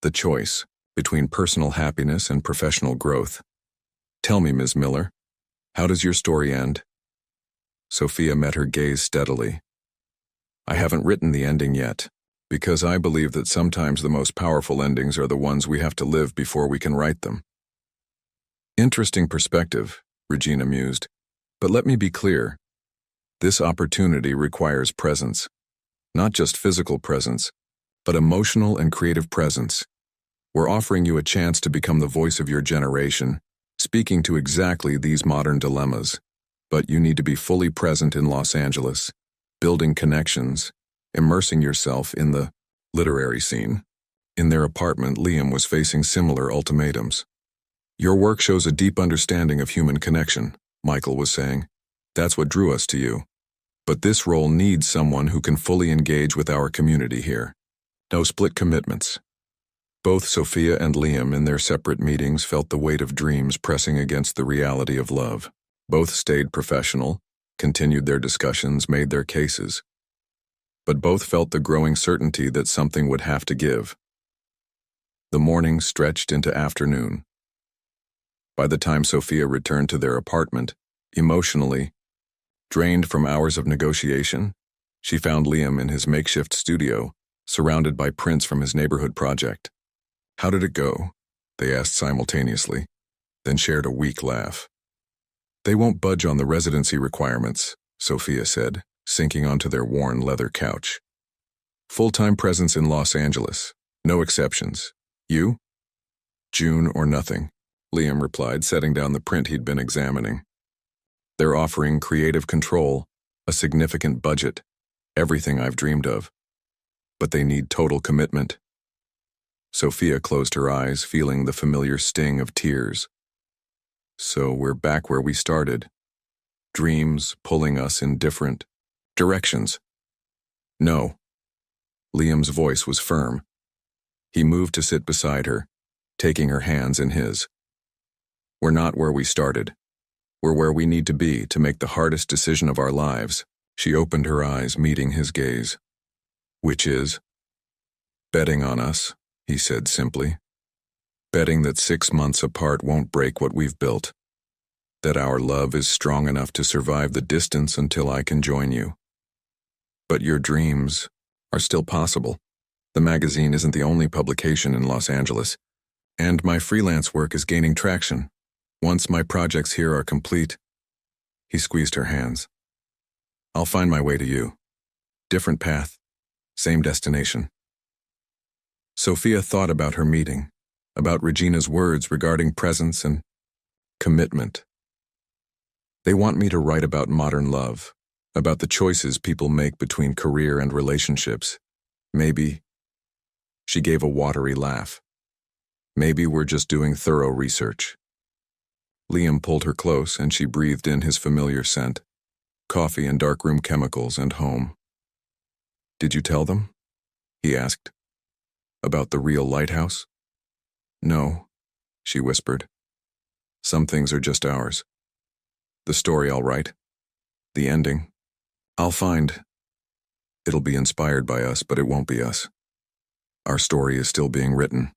The choice between personal happiness and professional growth. Tell me, Ms. Miller, how does your story end? Sophia met her gaze steadily. I haven't written the ending yet, because I believe that sometimes the most powerful endings are the ones we have to live before we can write them. Interesting perspective, Regina mused, but let me be clear. This opportunity requires presence. Not just physical presence, but emotional and creative presence. We're offering you a chance to become the voice of your generation, speaking to exactly these modern dilemmas. But you need to be fully present in Los Angeles, building connections, immersing yourself in the literary scene. In their apartment, Liam was facing similar ultimatums. Your work shows a deep understanding of human connection, Michael was saying. That's what drew us to you. But this role needs someone who can fully engage with our community here. No split commitments. Both Sophia and Liam in their separate meetings felt the weight of dreams pressing against the reality of love. Both stayed professional, continued their discussions, made their cases. But both felt the growing certainty that something would have to give. The morning stretched into afternoon. By the time Sophia returned to their apartment, emotionally, drained from hours of negotiation, she found Liam in his makeshift studio, surrounded by prints from his neighborhood project. How did it go? They asked simultaneously, then shared a weak laugh. They won't budge on the residency requirements, Sophia said, sinking onto their worn leather couch. Full-time presence in Los Angeles, no exceptions. You? June or nothing, Liam replied, setting down the print he'd been examining. They're offering creative control, a significant budget, everything I've dreamed of. But they need total commitment. Sophia closed her eyes, feeling the familiar sting of tears. So we're back where we started. Dreams pulling us in different directions. No. Liam's voice was firm. He moved to sit beside her, taking her hands in his. We're not where we started. We're where we need to be to make the hardest decision of our lives. She opened her eyes, meeting his gaze. Which is? Betting on us, he said simply. Betting that 6 months apart won't break what we've built. That our love is strong enough to survive the distance until I can join you. But your dreams are still possible. The magazine isn't the only publication in Los Angeles. And my freelance work is gaining traction. Once my projects here are complete, he squeezed her hands. I'll find my way to you. Different path, same destination. Sophia thought about her meeting, about Regina's words regarding presence and commitment. They want me to write about modern love, about the choices people make between career and relationships. Maybe, she gave a watery laugh. Maybe we're just doing thorough research. Liam pulled her close and she breathed in his familiar scent, coffee and darkroom chemicals and home. Did you tell them? He asked. About the real lighthouse? No, she whispered. Some things are just ours. The story I'll write. The ending. I'll find. It'll be inspired by us, but it won't be us. Our story is still being written.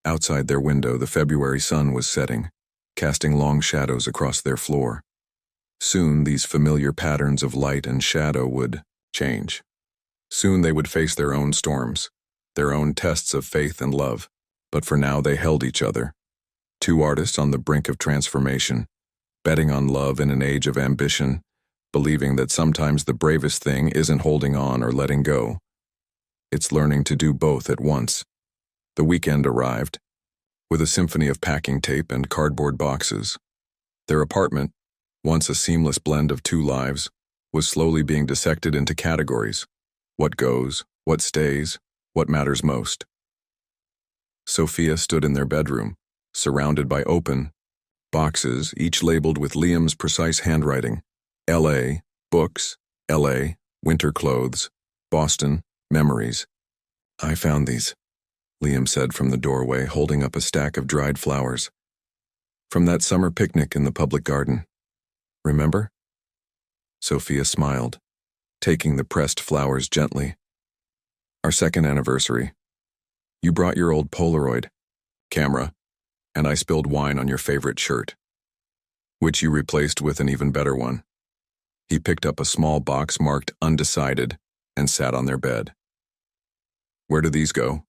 Outside their window, the February sun was setting, casting long shadows across their floor. Soon, these familiar patterns of light and shadow would change. Soon they would face their own storms, their own tests of faith and love. But for now, they held each other. Two artists on the brink of transformation, betting on love in an age of ambition, believing that sometimes the bravest thing isn't holding on or letting go. It's learning to do both at once. The weekend arrived, with a symphony of packing tape and cardboard boxes. Their apartment, once a seamless blend of two lives, was slowly being dissected into categories. What goes, what stays, what matters most. Sophia stood in their bedroom, surrounded by open boxes, each labeled with Liam's precise handwriting. L.A., books, L.A., winter clothes, Boston, memories. I found these, Liam said from the doorway, holding up a stack of dried flowers. From that summer picnic in the public garden. Remember? Sophia smiled, taking the pressed flowers gently. Our second anniversary. You brought your old Polaroid camera, and I spilled wine on your favorite shirt, which you replaced with an even better one. He picked up a small box marked undecided and sat on their bed. Where do these go?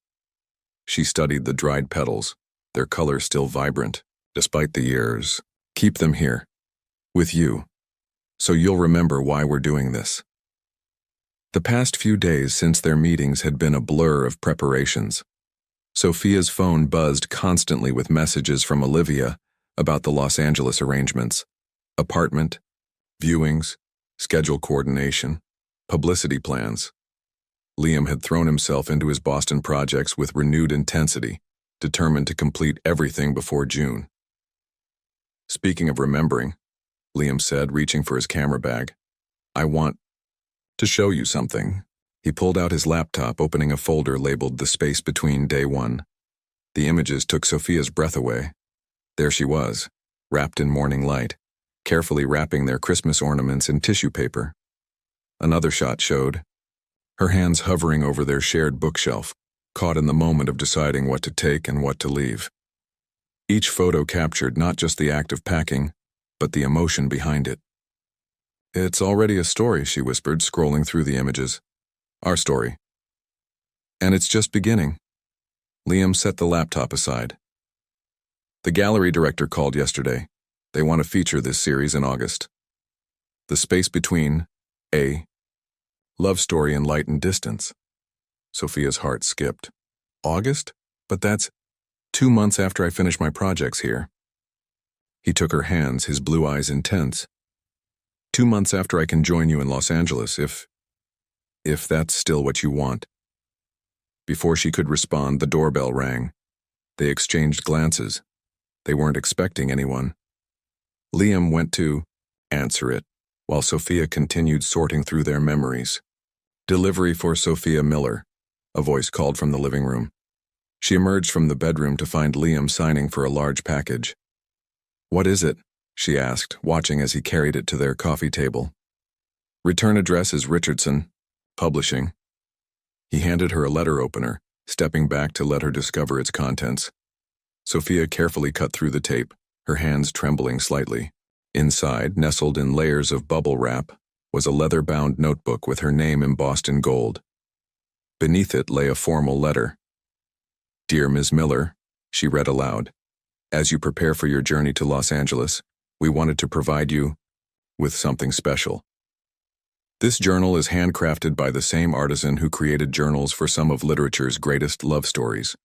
She studied the dried petals, their color still vibrant, despite the years. Keep them here, with you, so you'll remember why we're doing this. The past few days since their meetings had been a blur of preparations. Sophia's phone buzzed constantly with messages from Olivia about the Los Angeles arrangements, apartment, viewings, schedule coordination, publicity plans. Liam had thrown himself into his Boston projects with renewed intensity, determined to complete everything before June. Speaking of remembering, Liam said, reaching for his camera bag, I want to show you something. He pulled out his laptop, opening a folder labeled The Space Between Day 1. The images took Sophia's breath away. There she was, wrapped in morning light, carefully wrapping their Christmas ornaments in tissue paper. Another shot showed her hands hovering over their shared bookshelf, caught in the moment of deciding what to take and what to leave. Each photo captured not just the act of packing, but the emotion behind it. It's already a story, she whispered, scrolling through the images. Our story. And it's just beginning. Liam set the laptop aside. The gallery director called yesterday. They want to feature this series in August. The Space Between, A. Love Story in Light and Distance. Sophia's heart skipped. August? But that's 2 months after I finish my projects here. He took her hands, his blue eyes intense. 2 months after I can join you in Los Angeles, if that's still what you want. Before she could respond, the doorbell rang. They exchanged glances. They weren't expecting anyone. Liam went to answer it, while Sophia continued sorting through their memories. Delivery for Sophia Miller, a voice called from the living room. She emerged from the bedroom to find Liam signing for a large package. What is it? She asked, watching as he carried it to their coffee table. Return address is Richardson, Publishing. He handed her a letter opener, stepping back to let her discover its contents. Sophia carefully cut through the tape, her hands trembling slightly. Inside, nestled in layers of bubble wrap, was a leather-bound notebook with her name embossed in gold. Beneath it lay a formal letter. Dear Ms. Miller, She read aloud. As you prepare for your journey to Los Angeles, we wanted to provide you with something special. This journal is handcrafted by the same artisan who created journals for some of literature's greatest love stories.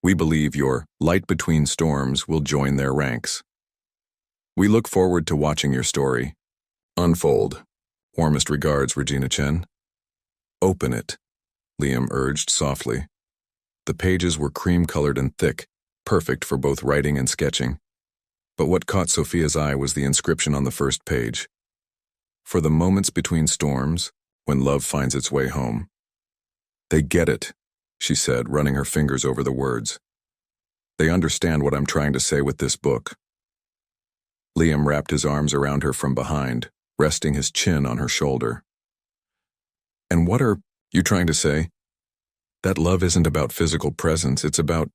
We believe your light between storms will join their ranks. We look forward to watching your story unfold. Warmest regards, Regina Chen. Open it, Liam urged softly. The pages were cream-colored and thick, perfect for both writing and sketching. But what caught Sophia's eye was the inscription on the first page. For the moments between storms, when love finds its way home. They get it, she said, running her fingers over the words. They understand what I'm trying to say with this book. Liam wrapped his arms around her from behind, resting his chin on her shoulder. And what are you trying to say? That love isn't about physical presence, it's about...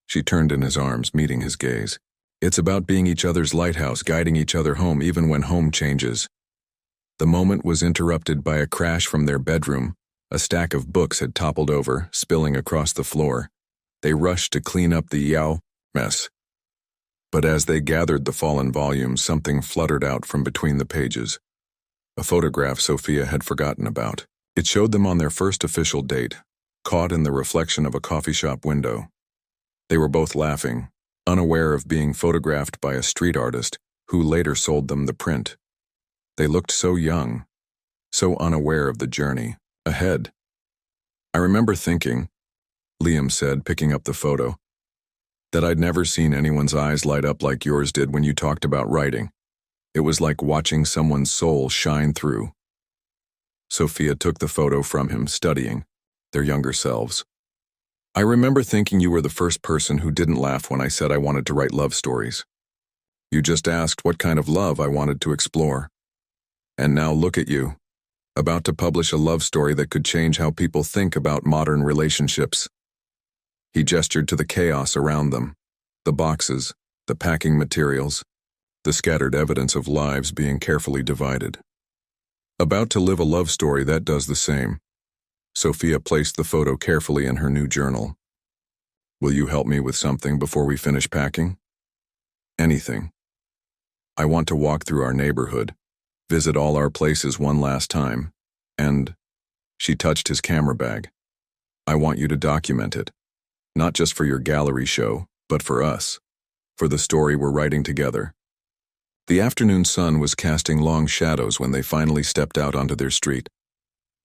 She turned in his arms, meeting his gaze. It's about being each other's lighthouse, guiding each other home even when home changes. The moment was interrupted by a crash from their bedroom. A stack of books had toppled over, spilling across the floor. They rushed to clean up the mess. But as they gathered the fallen volumes, something fluttered out from between the pages. A photograph Sophia had forgotten about. It showed them on their first official date, caught in the reflection of a coffee shop window. They were both laughing, unaware of being photographed by a street artist who later sold them the print. They looked so young, so unaware of the journey ahead. I remember thinking, Liam said, picking up the photo, that I'd never seen anyone's eyes light up like yours did when you talked about writing. It was like watching someone's soul shine through. Sophia took the photo from him, studying their younger selves. I remember thinking you were the first person who didn't laugh when I said I wanted to write love stories. You just asked what kind of love I wanted to explore. And now look at you, about to publish a love story that could change how people think about modern relationships. He gestured to the chaos around them, the boxes, the packing materials, the scattered evidence of lives being carefully divided. About to live a love story that does the same. Sophia placed the photo carefully in her new journal. Will you help me with something before we finish packing? Anything. I want to walk through our neighborhood, visit all our places one last time, and... She touched his camera bag. I want you to document it. Not just for your gallery show, but for us. For the story we're writing together. The afternoon sun was casting long shadows when they finally stepped out onto their street.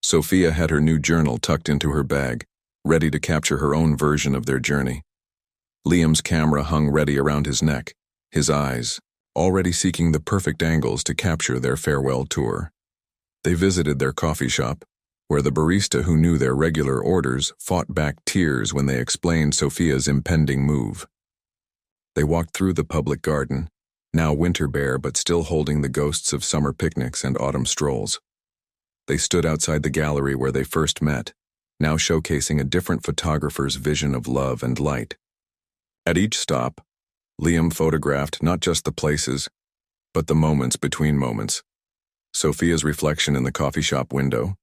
Sophia had her new journal tucked into her bag, ready to capture her own version of their journey. Liam's camera hung ready around his neck, his eyes already seeking the perfect angles to capture their farewell tour. They visited their coffee shop, where the barista who knew their regular orders fought back tears when they explained Sophia's impending move. They walked through the public garden, now winter bare but still holding the ghosts of summer picnics and autumn strolls. They stood outside the gallery where they first met, now showcasing a different photographer's vision of love and light. At each stop, Liam photographed not just the places, but the moments between moments. Sophia's reflection in the coffee shop window,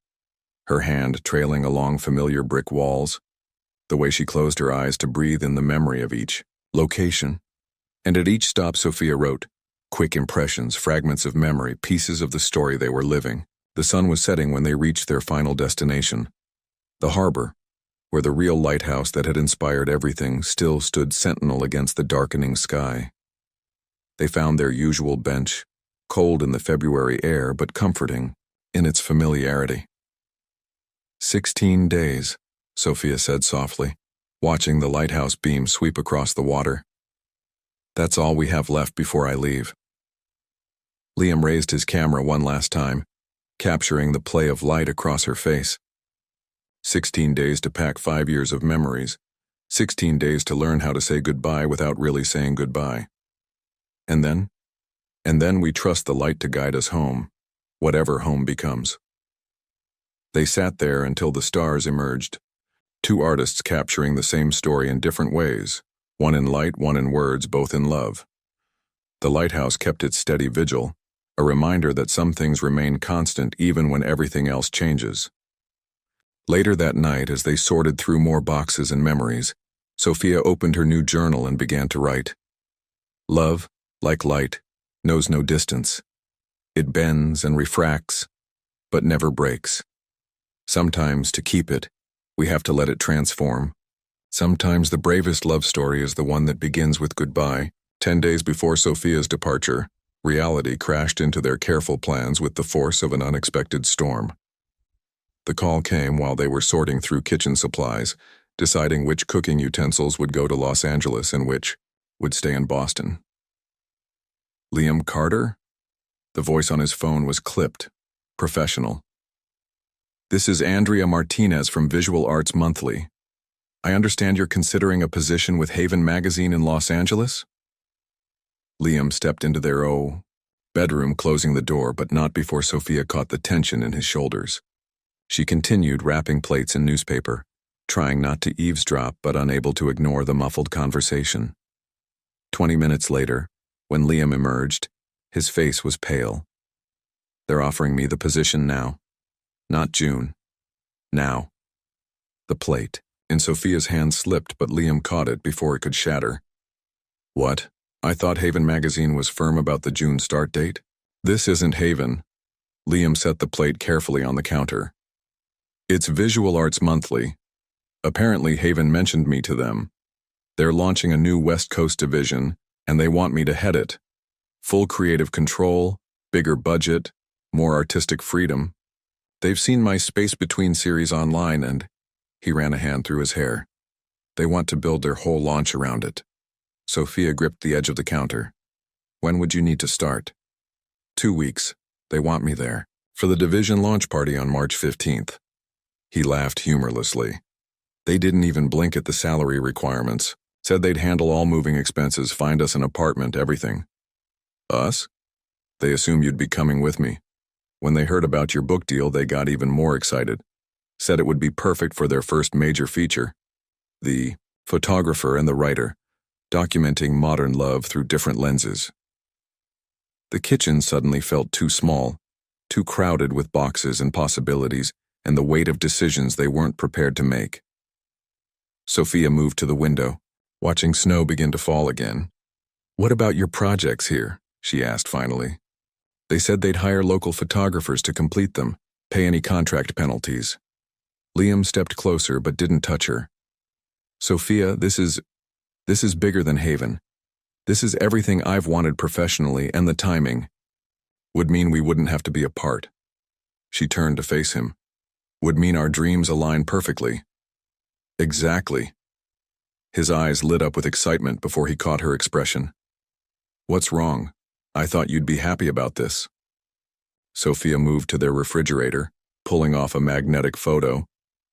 her hand trailing along familiar brick walls, the way she closed her eyes to breathe in the memory of each location. And at each stop Sophia wrote, quick impressions, fragments of memory, pieces of the story they were living. The sun was setting when they reached their final destination. The harbor, where the real lighthouse that had inspired everything still stood sentinel against the darkening sky. They found their usual bench, cold in the February air but comforting in its familiarity. 16 days, Sophia said softly, watching the lighthouse beam sweep across the water. That's all we have left before I leave. Liam raised his camera one last time, capturing the play of light across her face. 16 days to pack 5 years of memories. 16 days to learn how to say goodbye without really saying goodbye. And then we trust the light to guide us home, whatever home becomes. They sat there until the stars emerged. Two artists capturing the same story in different ways, one in light, one in words, both in love. The lighthouse kept its steady vigil, a reminder that some things remain constant even when everything else changes. Later that night, as they sorted through more boxes and memories, Sophia opened her new journal and began to write. Love, like light, knows no distance. It bends and refracts, but never breaks. Sometimes, to keep it, we have to let it transform. Sometimes the bravest love story is the one that begins with goodbye. 10 days before Sophia's departure, reality crashed into their careful plans with the force of an unexpected storm. The call came while they were sorting through kitchen supplies, deciding which cooking utensils would go to Los Angeles and which would stay in Boston. Liam Carter? The voice on his phone was clipped, professional. This is Andrea Martinez from Visual Arts Monthly. I understand you're considering a position with Haven magazine in Los Angeles? Liam stepped into their bedroom, closing the door, but not before Sophia caught the tension in his shoulders. She continued wrapping plates in newspaper, trying not to eavesdrop but unable to ignore the muffled conversation. 20 minutes later, when Liam emerged, his face was pale. They're offering me the position now. Not June. Now. The plate in Sophia's hand slipped, but Liam caught it before it could shatter. What? I thought Haven magazine was firm about the June start date? This isn't Haven. Liam set the plate carefully on the counter. It's Visual Arts Monthly. Apparently Haven mentioned me to them. They're launching a new West Coast division, and they want me to head it. Full creative control, bigger budget, more artistic freedom. They've seen my Space Between series online and he ran a hand through his hair. They want to build their whole launch around it. Sophia gripped the edge of the counter. When would you need to start? 2 weeks. They want me there. For the division launch party on March 15th. He laughed humorlessly. They didn't even blink at the salary requirements. Said they'd handle all moving expenses, find us an apartment, everything. Us? They assume you'd be coming with me. When they heard about your book deal, they got even more excited. Said it would be perfect for their first major feature. The photographer and the writer, documenting modern love through different lenses. The kitchen suddenly felt too small, too crowded with boxes and possibilities and the weight of decisions they weren't prepared to make. Sophia moved to the window, watching snow begin to fall again. What about your projects here? She asked finally. They said they'd hire local photographers to complete them, pay any contract penalties. Liam stepped closer but didn't touch her. Sophia, this is bigger than Haven. This is everything I've wanted professionally, and the timing would mean we wouldn't have to be apart. She turned to face him. Would mean our dreams align perfectly. Exactly. His eyes lit up with excitement before he caught her expression. What's wrong? I thought you'd be happy about this. Sophia moved to their refrigerator, pulling off a magnetic photo,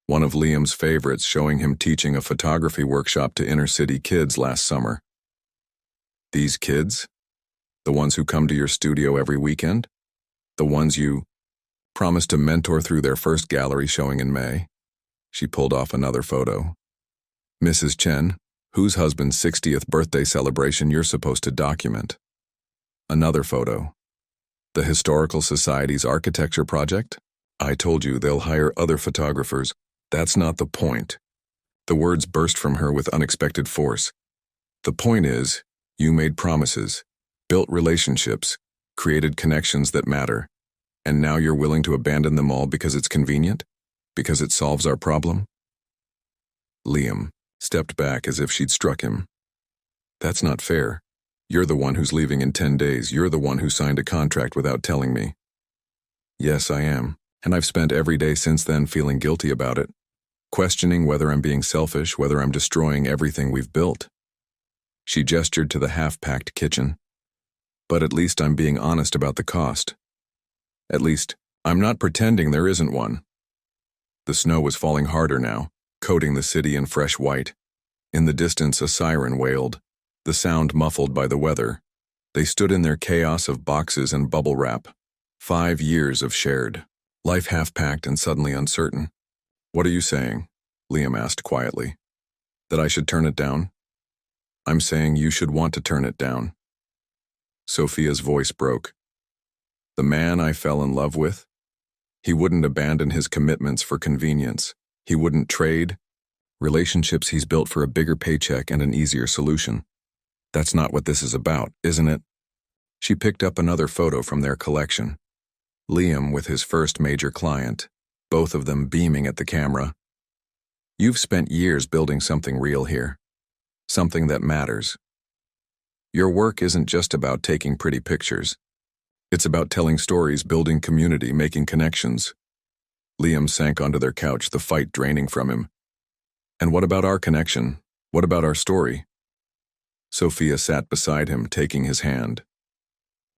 one of Liam's favorites, showing him teaching a photography workshop to inner-city kids last summer. These kids? The ones who come to your studio every weekend? The ones you promised to mentor through their first gallery showing in May? She pulled off another photo. Mrs. Chen, whose husband's 60th birthday celebration you're supposed to document. Another photo. The Historical Society's architecture project? I told you they'll hire other photographers. That's not the point. The words burst from her with unexpected force. The point is, you made promises, built relationships, created connections that matter, and now you're willing to abandon them all because it's convenient? Because it solves our problem? Liam stepped back as if she'd struck him. That's not fair. You're the one who's leaving in 10 days. You're the one who signed a contract without telling me. Yes, I am, and I've spent every day since then feeling guilty about it, questioning whether I'm being selfish, whether I'm destroying everything we've built. She gestured to the half-packed kitchen. But at least I'm being honest about the cost. At least, I'm not pretending there isn't one. The snow was falling harder now, coating the city in fresh white. In the distance, a siren wailed, the sound muffled by the weather. They stood in their chaos of boxes and bubble wrap. 5 years of shared life, half-packed and suddenly uncertain. What are you saying? Liam asked quietly. That I should turn it down? I'm saying you should want to turn it down. Sophia's voice broke. The man I fell in love with? He wouldn't abandon his commitments for convenience. He wouldn't trade Relationships he's built for a bigger paycheck and an easier solution. That's not what this is about, isn't it? She picked up another photo from their collection. Liam with his first major client, both of them beaming at the camera. You've spent years building something real here. Something that matters. Your work isn't just about taking pretty pictures. It's about telling stories, building community, making connections. Liam sank onto their couch, the fight draining from him. And what about our connection? What about our story? Sophia sat beside him, taking his hand.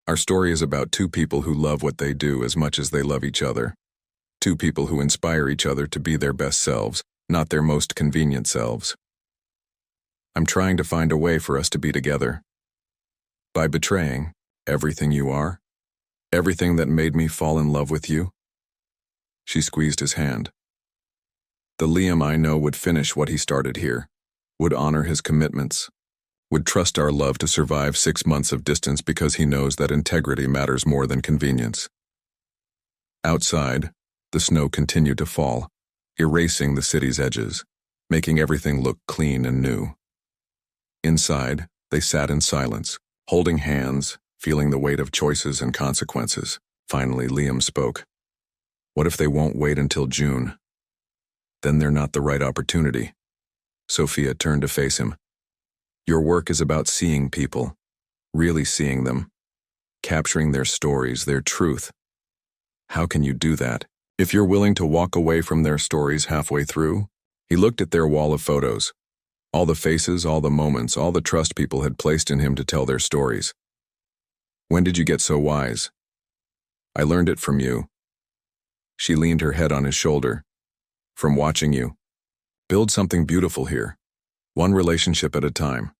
Our story is about two people who love what they do as much as they love each other. Two people who inspire each other to be their best selves, not their most convenient selves. I'm trying to find a way for us to be together. By betraying everything you are, everything that made me fall in love with you. She squeezed his hand. The Liam I know would finish what he started here, would honor his commitments, would trust our love to survive 6 months of distance because he knows that integrity matters more than convenience. Outside, the snow continued to fall, erasing the city's edges, making everything look clean and new. Inside, they sat in silence, holding hands, feeling the weight of choices and consequences. Finally, Liam spoke. What if they won't wait until June? Then they're not the right opportunity. Sophia turned to face him. Your work is about seeing people, really seeing them, capturing their stories, their truth. How can you do that? If you're willing to walk away from their stories halfway through? He looked at their wall of photos. All the faces, all the moments, all the trust people had placed in him to tell their stories. When did you get so wise? I learned it from you. She leaned her head on his shoulder. From watching you. Build something beautiful here. One relationship at a time.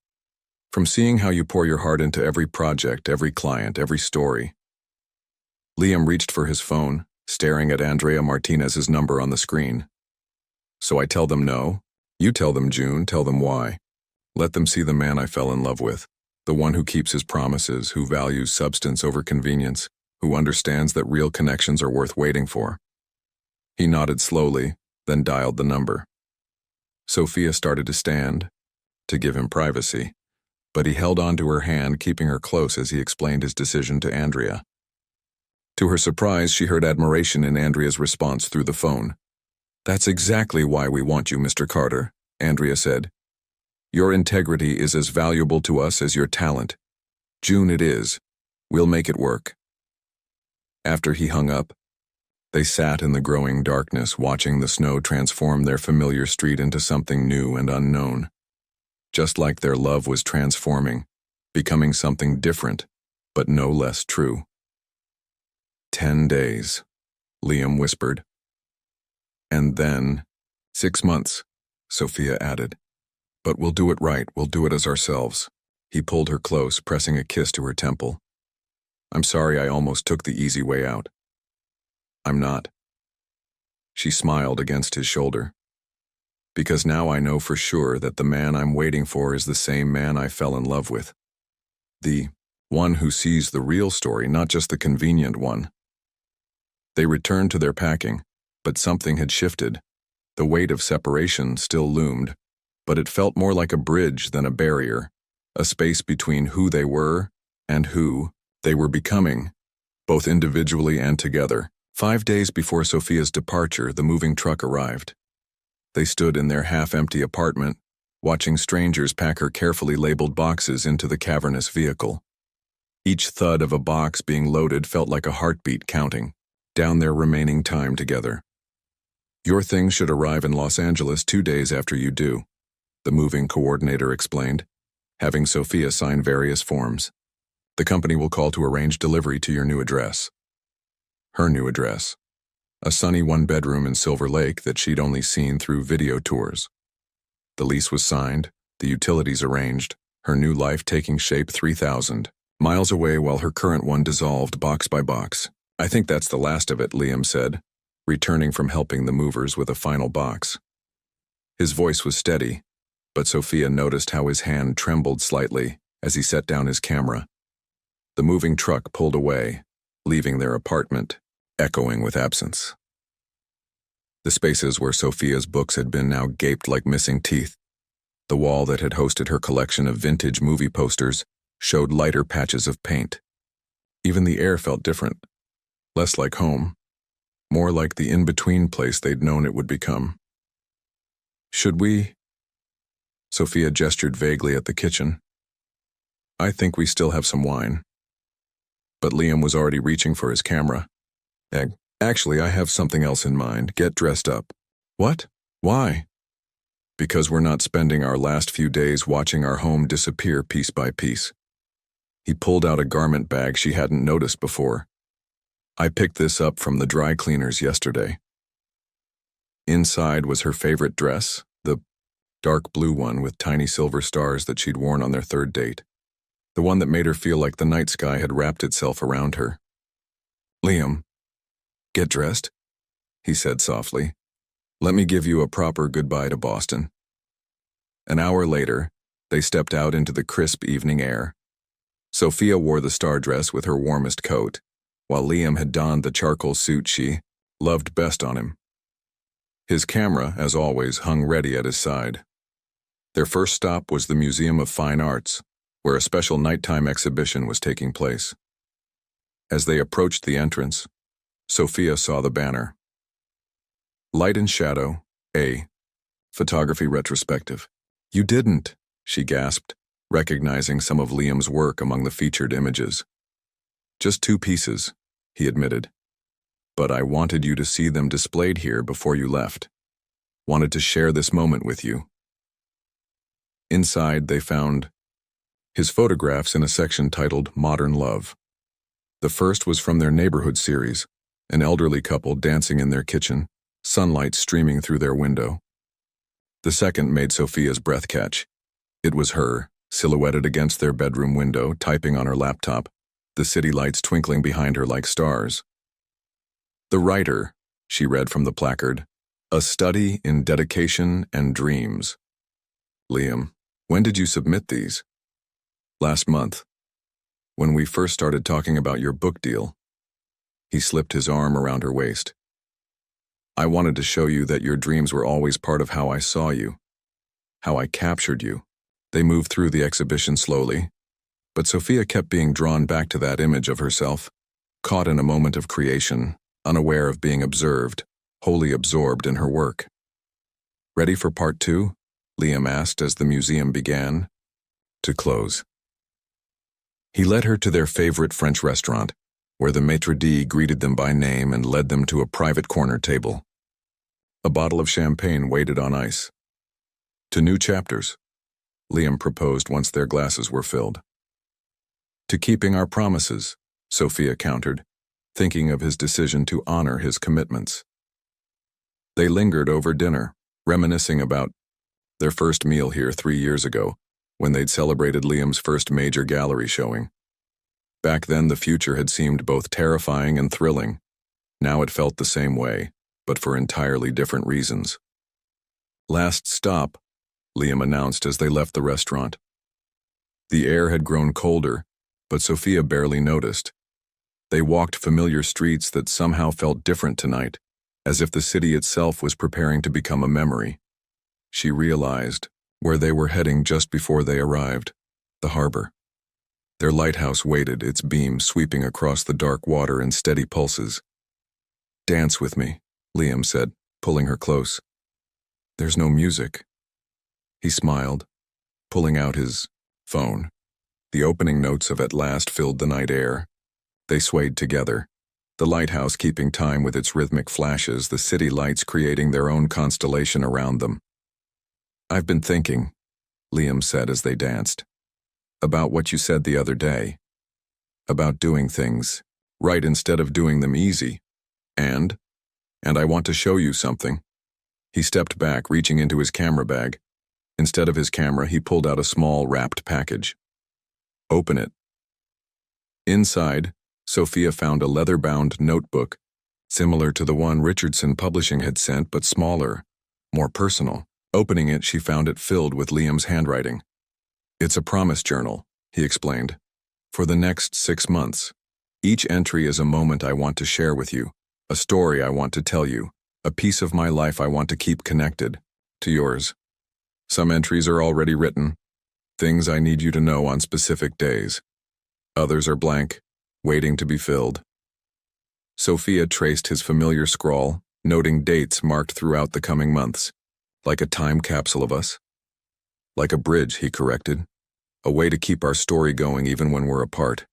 From seeing how you pour your heart into every project, every client, every story. Liam reached for his phone, staring at Andrea Martinez's number on the screen. So I tell them no? You tell them June, tell them why. Let them see the man I fell in love with. The one who keeps his promises, who values substance over convenience, who understands that real connections are worth waiting for. He nodded slowly, then dialed the number. Sophia started to stand, to give him privacy, but he held onto her hand, keeping her close as he explained his decision to Andrea. To her surprise, she heard admiration in Andrea's response through the phone. That's exactly why we want you, Mr. Carter, Andrea said. Your integrity is as valuable to us as your talent. June it is. We'll make it work. After he hung up, they sat in the growing darkness, watching the snow transform their familiar street into something new and unknown. Just like their love was transforming, becoming something different, but no less true. 10 days, Liam whispered. And then, 6 months, Sophia added. But we'll do it right, we'll do it as ourselves. He pulled her close, pressing a kiss to her temple. I'm sorry I almost took the easy way out. I'm not. She smiled against his shoulder. Because now I know for sure that the man I'm waiting for is the same man I fell in love with. The one who sees the real story, not just the convenient one. They returned to their packing, but something had shifted. The weight of separation still loomed, but it felt more like a bridge than a barrier, a space between who they were and who they were becoming, both individually and together. 5 days before Sophia's departure, the moving truck arrived. They stood in their half-empty apartment, watching strangers pack her carefully labeled boxes into the cavernous vehicle. Each thud of a box being loaded felt like a heartbeat counting down their remaining time together. Your things should arrive in Los Angeles 2 days after you do, the moving coordinator explained, having Sophia sign various forms. The company will call to arrange delivery to your new address. Her new address. A sunny one-bedroom in Silver Lake that she'd only seen through video tours. The lease was signed, the utilities arranged, her new life taking shape 3,000 miles away while her current one dissolved box by box. I think that's the last of it, Liam said, returning from helping the movers with a final box. His voice was steady, but Sophia noticed how his hand trembled slightly as he set down his camera. The moving truck pulled away, leaving their apartment echoing with absence. The spaces where Sophia's books had been now gaped like missing teeth. The wall that had hosted her collection of vintage movie posters showed lighter patches of paint. Even the air felt different, less like home, more like the in-between place they'd known it would become. Should we? Sophia gestured vaguely at the kitchen. I think we still have some wine. But Liam was already reaching for his camera. Actually, I have something else in mind. Get dressed up. What? Why? Because we're not spending our last few days watching our home disappear piece by piece. He pulled out a garment bag she hadn't noticed before. I picked this up from the dry cleaners yesterday. Inside was her favorite dress, the dark blue one with tiny silver stars that she'd worn on their third date. The one that made her feel like the night sky had wrapped itself around her. Liam, get dressed, he said softly. Let me give you a proper goodbye to Boston. An hour later, they stepped out into the crisp evening air. Sophia wore the star dress with her warmest coat, while Liam had donned the charcoal suit she loved best on him. His camera, as always, hung ready at his side. Their first stop was the Museum of Fine Arts, where a special nighttime exhibition was taking place. As they approached the entrance, Sophia saw the banner. Light and Shadow, A. Photography Retrospective. You didn't, she gasped, recognizing some of Liam's work among the featured images. Just 2 pieces, he admitted. But I wanted you to see them displayed here before you left. Wanted to share this moment with you. Inside, they found his photographs in a section titled Modern Love. The first was from their neighborhood series, an elderly couple dancing in their kitchen, sunlight streaming through their window. The second made Sophia's breath catch. It was her, silhouetted against their bedroom window, typing on her laptop, the city lights twinkling behind her like stars. The writer, she read from the placard, a study in dedication and dreams. Liam, when did you submit these? Last month, when we first started talking about your book deal. He slipped his arm around her waist. I wanted to show you that your dreams were always part of how I saw you, how I captured you. They moved through the exhibition slowly, but Sophia kept being drawn back to that image of herself, caught in a moment of creation, unaware of being observed, wholly absorbed in her work. Ready for part 2? Liam asked as the museum began to close. He led her to their favorite French restaurant, where the maitre d' greeted them by name and led them to a private corner table. A bottle of champagne waited on ice. To new chapters, Liam proposed once their glasses were filled. To keeping our promises, Sophia countered, thinking of his decision to honor his commitments. They lingered over dinner, reminiscing about their first meal here 3 years ago, when they'd celebrated Liam's first major gallery showing. Back then, the future had seemed both terrifying and thrilling. Now it felt the same way, but for entirely different reasons. Last stop, Liam announced as they left the restaurant. The air had grown colder, but Sophia barely noticed. They walked familiar streets that somehow felt different tonight, as if the city itself was preparing to become a memory. She realized where they were heading just before they arrived, the harbor. Their lighthouse waited, its beam sweeping across the dark water in steady pulses. Dance with me, Liam said, pulling her close. There's no music. He smiled, pulling out his phone. The opening notes of At Last filled the night air. They swayed together, the lighthouse keeping time with its rhythmic flashes, the city lights creating their own constellation around them. I've been thinking, Liam said as they danced, about what you said the other day. About doing things right instead of doing them easy. And I want to show you something. He stepped back, reaching into his camera bag. Instead of his camera, he pulled out a small, wrapped package. Open it. Inside, Sophia found a leather-bound notebook, similar to the one Richardson Publishing had sent, but smaller, more personal. Opening it, she found it filled with Liam's handwriting. It's a promise journal, he explained. For the next 6 months. Each entry is a moment I want to share with you, a story I want to tell you, A piece of my life I want to keep connected to yours. Some entries are already written, things I need you to know on specific days. Others are blank, waiting to be filled. Sophia traced his familiar scrawl, noting dates marked throughout the coming months, like a time capsule of us. Like a bridge, he corrected, a way to keep our story going even when we're apart.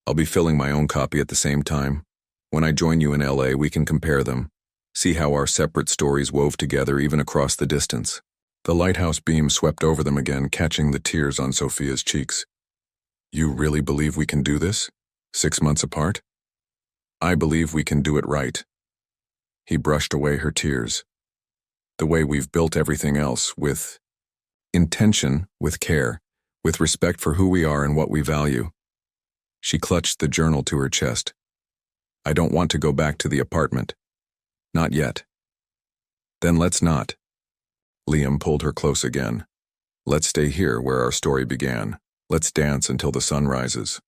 I'll be filling my own copy at the same time. When I join you in LA, we can compare them, see how our separate stories wove together even across the distance. The lighthouse beam swept over them again, catching the tears on Sophia's cheeks. You really believe we can do this? 6 months apart? I believe we can do it right. He brushed away her tears. The way we've built everything else, with intention, with care, with respect for who we are and what we value. She clutched the journal to her chest. I don't want to go back to the apartment. Not yet. Then let's not. Liam pulled her close again. Let's stay here where our story began. Let's dance until the sun rises.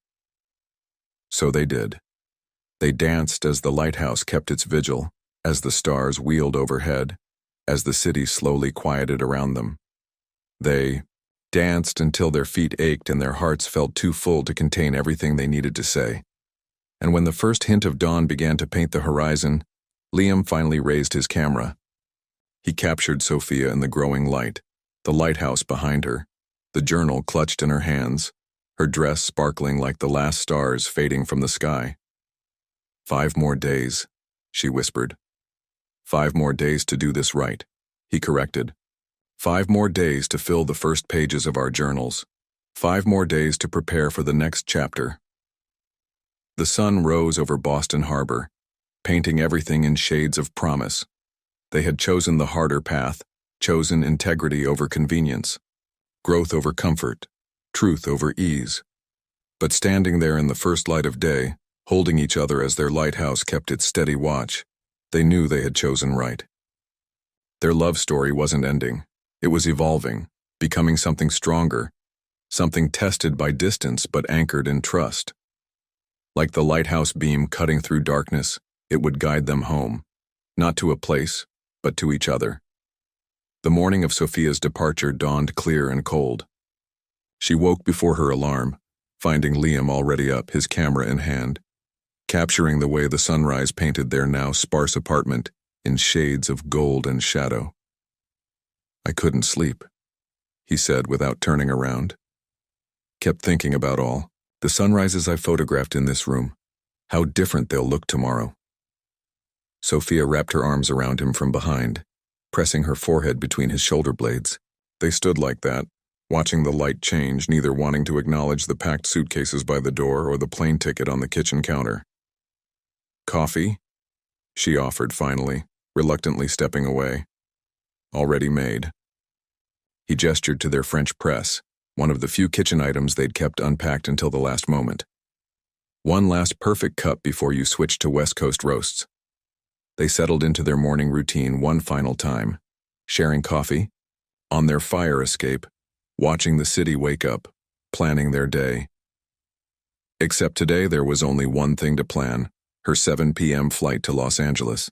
So they did. They danced as the lighthouse kept its vigil, as the stars wheeled overhead, as the city slowly quieted around them. They danced until their feet ached and their hearts felt too full to contain everything they needed to say. And when the first hint of dawn began to paint the horizon, Liam finally raised his camera. He captured Sophia in the growing light, the lighthouse behind her, the journal clutched in her hands, her dress sparkling like the last stars fading from the sky. 5 more days, she whispered. 5 more days to do this right, he corrected. 5 more days to fill the first pages of our journals. 5 more days to prepare for the next chapter. The sun rose over Boston Harbor, painting everything in shades of promise. They had chosen the harder path, chosen integrity over convenience, growth over comfort, truth over ease. But standing there in the first light of day, holding each other as their lighthouse kept its steady watch, they knew they had chosen right. Their love story wasn't ending. It was evolving, becoming something stronger, something tested by distance but anchored in trust. Like the lighthouse beam cutting through darkness, it would guide them home, not to a place, but to each other. The morning of Sophia's departure dawned clear and cold. She woke before her alarm, finding Liam already up, his camera in hand, capturing the way the sunrise painted their now sparse apartment in shades of gold and shadow. I couldn't sleep, he said without turning around. Kept thinking about all the sunrises I photographed in this room, how different they'll look tomorrow. Sophia wrapped her arms around him from behind, pressing her forehead between his shoulder blades. They stood like that, watching the light change, neither wanting to acknowledge the packed suitcases by the door or the plane ticket on the kitchen counter. Coffee? She offered finally, reluctantly stepping away. Already made. He gestured to their French press, one of the few kitchen items they'd kept unpacked until the last moment. One last perfect cup before you switched to West Coast roasts. They settled into their morning routine one final time, sharing coffee, on their fire escape, watching the city wake up, planning their day. Except today there was only one thing to plan, her 7 p.m. flight to Los Angeles.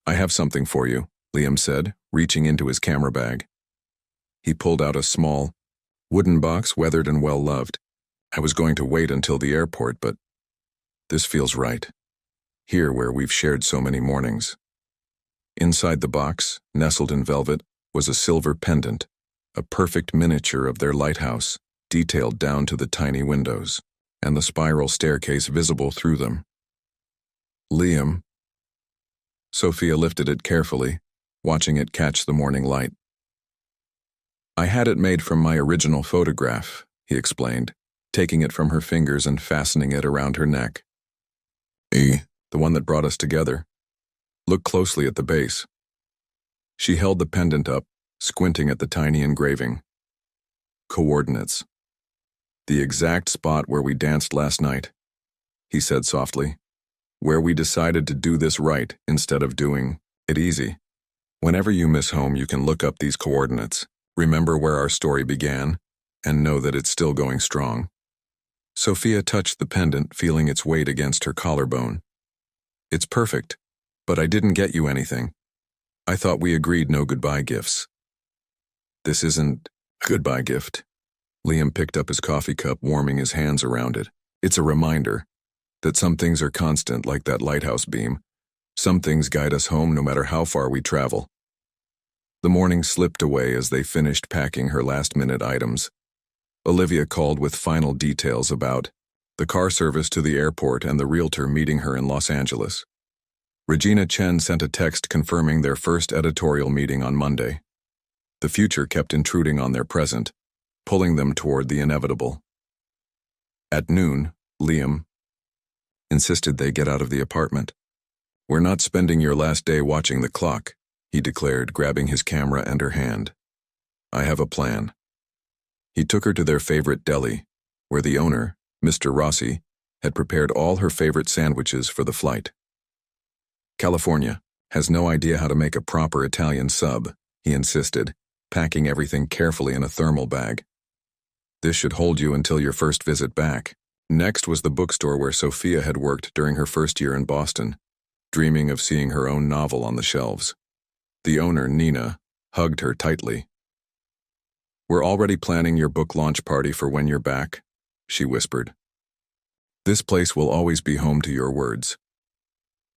I have something for you, Liam said, reaching into his camera bag. He pulled out a small, wooden box, weathered and well-loved. I was going to wait until the airport, but this feels right. Here where we've shared so many mornings. Inside the box, nestled in velvet, was a silver pendant, a perfect miniature of their lighthouse, detailed down to the tiny windows, and the spiral staircase visible through them. Liam. Sophia lifted it carefully, watching it catch the morning light. I had it made from my original photograph, he explained, taking it from her fingers and fastening it around her neck. The one that brought us together. Look closely at the base. She held the pendant up, squinting at the tiny engraving. Coordinates. The exact spot where we danced last night, he said softly. Where we decided to do this right instead of doing it easy. Whenever you miss home, you can look up these coordinates, remember where our story began, and know that it's still going strong. Sophia touched the pendant, feeling its weight against her collarbone. It's perfect, But I didn't get you anything. I thought we agreed no goodbye gifts. This isn't a goodbye gift. Liam picked up his coffee cup, warming his hands around it. It's a reminder that some things are constant, like that lighthouse beam. Some things guide us home no matter how far we travel. The morning slipped away as they finished packing her last-minute items. Olivia called with final details about the car service to the airport and the realtor meeting her in Los Angeles. Regina Chen sent a text confirming their first editorial meeting on Monday. The future kept intruding on their present, pulling them toward the inevitable. At noon, Liam insisted they get out of the apartment. "We're not spending your last day watching the clock," he declared, grabbing his camera and her hand. "I have a plan." He took her to their favorite deli, where the owner, Mr. Rossi, had prepared all her favorite sandwiches for the flight. "California has no idea how to make a proper Italian sub," he insisted, packing everything carefully in a thermal bag. "This should hold you until your first visit back." Next was the bookstore where Sophia had worked during her first year in Boston, dreaming of seeing her own novel on the shelves. The owner, Nina, hugged her tightly. "We're already planning your book launch party for when you're back," she whispered. "This place will always be home to your words."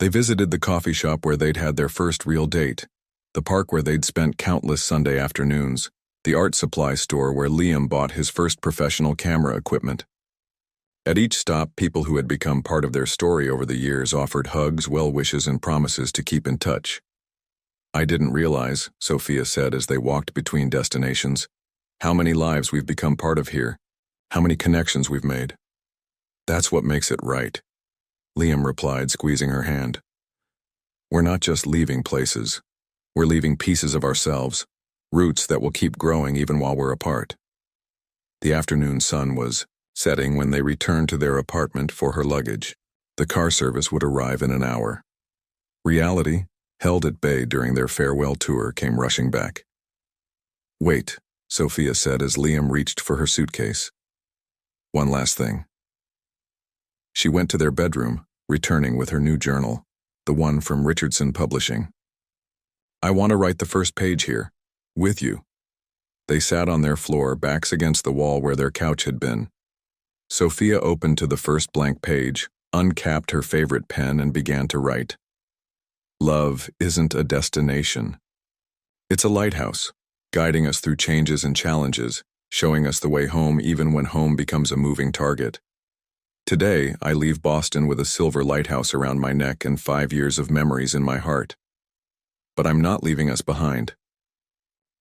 They visited the coffee shop where they'd had their first real date, the park where they'd spent countless Sunday afternoons, the art supply store where Liam bought his first professional camera equipment. At each stop, people who had become part of their story over the years offered hugs, well wishes, and promises to keep in touch. "I didn't realize," Sophia said as they walked between destinations, "how many lives we've become part of here, how many connections we've made." "That's what makes it right," Liam replied, squeezing her hand. "We're not just leaving places. We're leaving pieces of ourselves, roots that will keep growing even while we're apart." The afternoon sun was setting when they returned to their apartment for her luggage. The car service would arrive in an hour. Reality, held at bay during their farewell tour, came rushing back. "Wait," Sophia said as Liam reached for her suitcase. "One last thing." She went to their bedroom, returning with her new journal, the one from Richardson Publishing. "I want to write the first page here, with you." They sat on their floor, backs against the wall where their couch had been. Sophia opened to the first blank page, uncapped her favorite pen, and began to write. "Love isn't a destination. It's a lighthouse, guiding us through changes and challenges, showing us the way home even when home becomes a moving target. Today, I leave Boston with a silver lighthouse around my neck and 5 years of memories in my heart. But I'm not leaving us behind.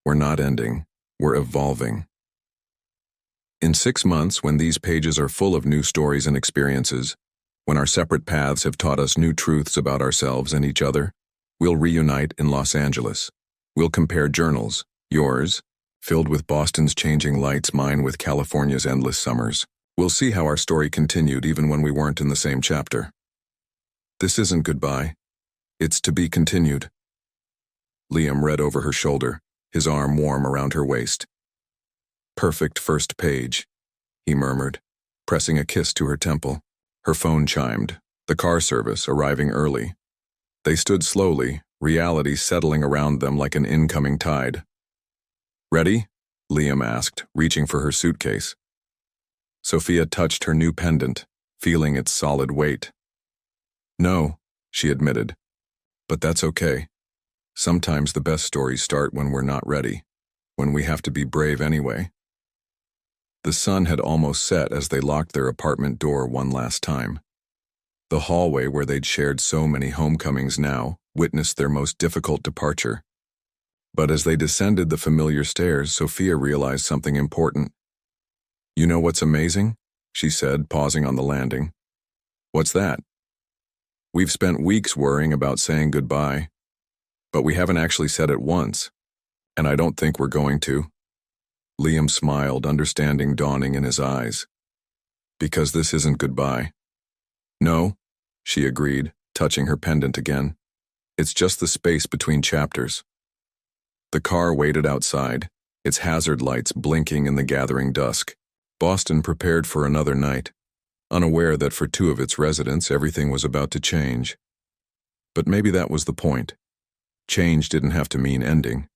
We're not ending. We're evolving. In 6 months, when these pages are full of new stories and experiences, when our separate paths have taught us new truths about ourselves and each other, we'll reunite in Los Angeles. We'll compare journals, yours, filled with Boston's changing lights, mine with California's endless summers. We'll see how our story continued even when we weren't in the same chapter. This isn't goodbye. It's to be continued." Liam read over her shoulder, his arm warm around her waist. "Perfect first page," he murmured, pressing a kiss to her temple. Her phone chimed, the car service arriving early. They stood slowly, reality settling around them like an incoming tide. "Ready?" Liam asked, reaching for her suitcase. Sophia touched her new pendant, feeling its solid weight. "No," she admitted, "but that's okay. Sometimes the best stories start when we're not ready, when we have to be brave anyway." The sun had almost set as they locked their apartment door one last time. The hallway where they'd shared so many homecomings now witnessed their most difficult departure. But as they descended the familiar stairs, Sophia realized something important. "You know what's amazing?" she said, pausing on the landing. "What's that?" "We've spent weeks worrying about saying goodbye, but we haven't actually said it once, and I don't think we're going to." Liam smiled, understanding dawning in his eyes. "Because this isn't goodbye." "No," she agreed, touching her pendant again. "It's just the space between chapters." The car waited outside, its hazard lights blinking in the gathering dusk. Boston prepared for another night, unaware that for 2 of its residents everything was about to change. But maybe that was the point. Change didn't have to mean ending.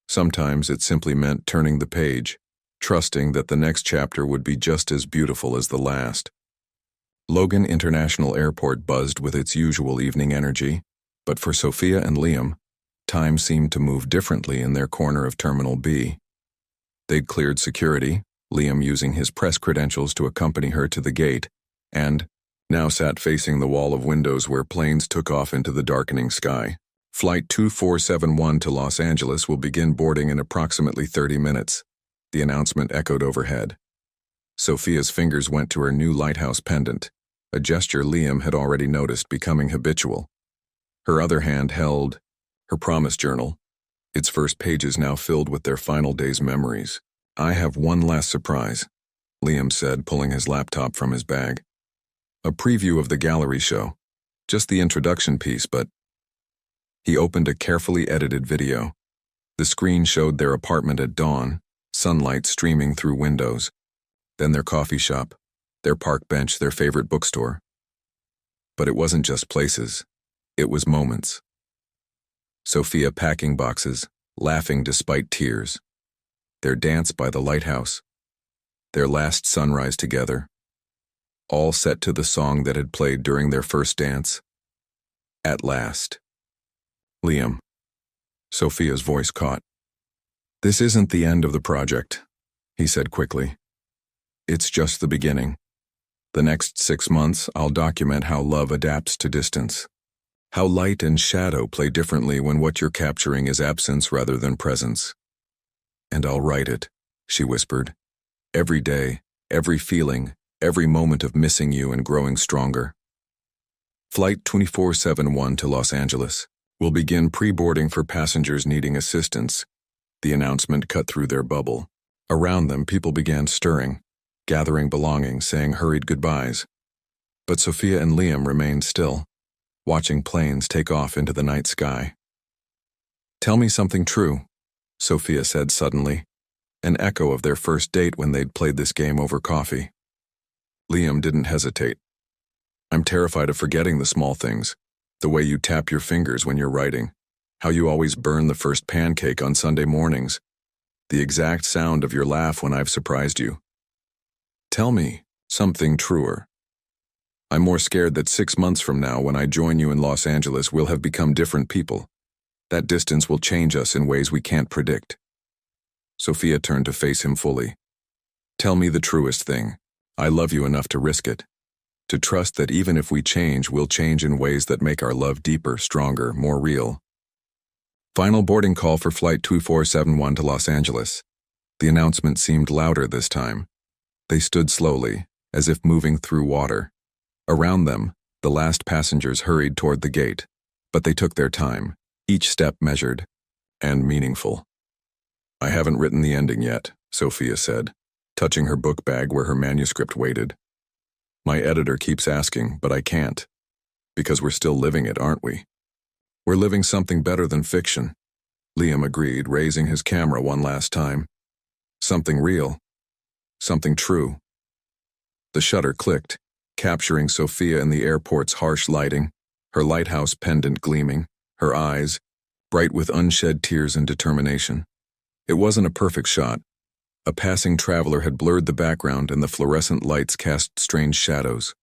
Sometimes it simply meant turning the page, trusting that the next chapter would be just as beautiful as the last. Logan International Airport buzzed with its usual evening energy, but for Sophia and Liam, time seemed to move differently in their corner of Terminal B. They'd cleared security, Liam using his press credentials to accompany her to the gate, and now sat facing the wall of windows where planes took off into the darkening sky. Flight 2471 to Los Angeles will begin boarding in approximately 30 minutes, the announcement echoed overhead. Sophia's fingers went to her new lighthouse pendant, a gesture Liam had already noticed becoming habitual. Her other hand held her promise journal, its first pages now filled with their final day's memories. "I have one last surprise," Liam said, pulling his laptop from his bag. "A preview of the gallery show. Just the introduction piece, but..." He opened a carefully edited video. The screen showed their apartment at dawn, sunlight streaming through windows. Then their coffee shop, their park bench, their favorite bookstore. But it wasn't just places. It was moments. Sophia packing boxes, laughing despite tears. Their dance by the lighthouse. Their last sunrise together. All set to the song that had played during their first dance. At last. "Liam." Sophia's voice caught. "This isn't the end of the project," he said quickly. "It's just the beginning. The next 6 months, I'll document how love adapts to distance. How light and shadow play differently when what you're capturing is absence rather than presence. And I'll write it," she whispered. "Every day, every feeling, every moment of missing you and growing stronger." Flight 2471 to Los Angeles will begin pre-boarding for passengers needing assistance. The announcement cut through their bubble. Around them, people began stirring, gathering belongings, saying hurried goodbyes. But Sophia and Liam remained still, watching planes take off into the night sky. "Tell me something true," Sophia said suddenly, an echo of their first date when they'd played this game over coffee. Liam didn't hesitate. "I'm terrified of forgetting the small things, the way you tap your fingers when you're writing, how you always burn the first pancake on Sunday mornings, the exact sound of your laugh when I've surprised you. Tell me something truer. I'm more scared that 6 months from now, when I join you in Los Angeles, we'll have become different people. That distance will change us in ways we can't predict." Sophia turned to face him fully. "Tell me the truest thing. I love you enough to risk it. To trust that even if we change, we'll change in ways that make our love deeper, stronger, more real." Final boarding call for Flight 2471 to Los Angeles. The announcement seemed louder this time. They stood slowly, as if moving through water. Around them, the last passengers hurried toward the gate, but they took their time, each step measured and meaningful. "I haven't written the ending yet," Sophia said, touching her book bag where her manuscript waited. "My editor keeps asking, but I can't. Because we're still living it, aren't we? We're living something better than fiction," Liam agreed, raising his camera one last time. "Something real. Something true." The shutter clicked, capturing Sophia in the airport's harsh lighting, her lighthouse pendant gleaming, her eyes, bright with unshed tears and determination. It wasn't a perfect shot. A passing traveler had blurred the background and the fluorescent lights cast strange shadows.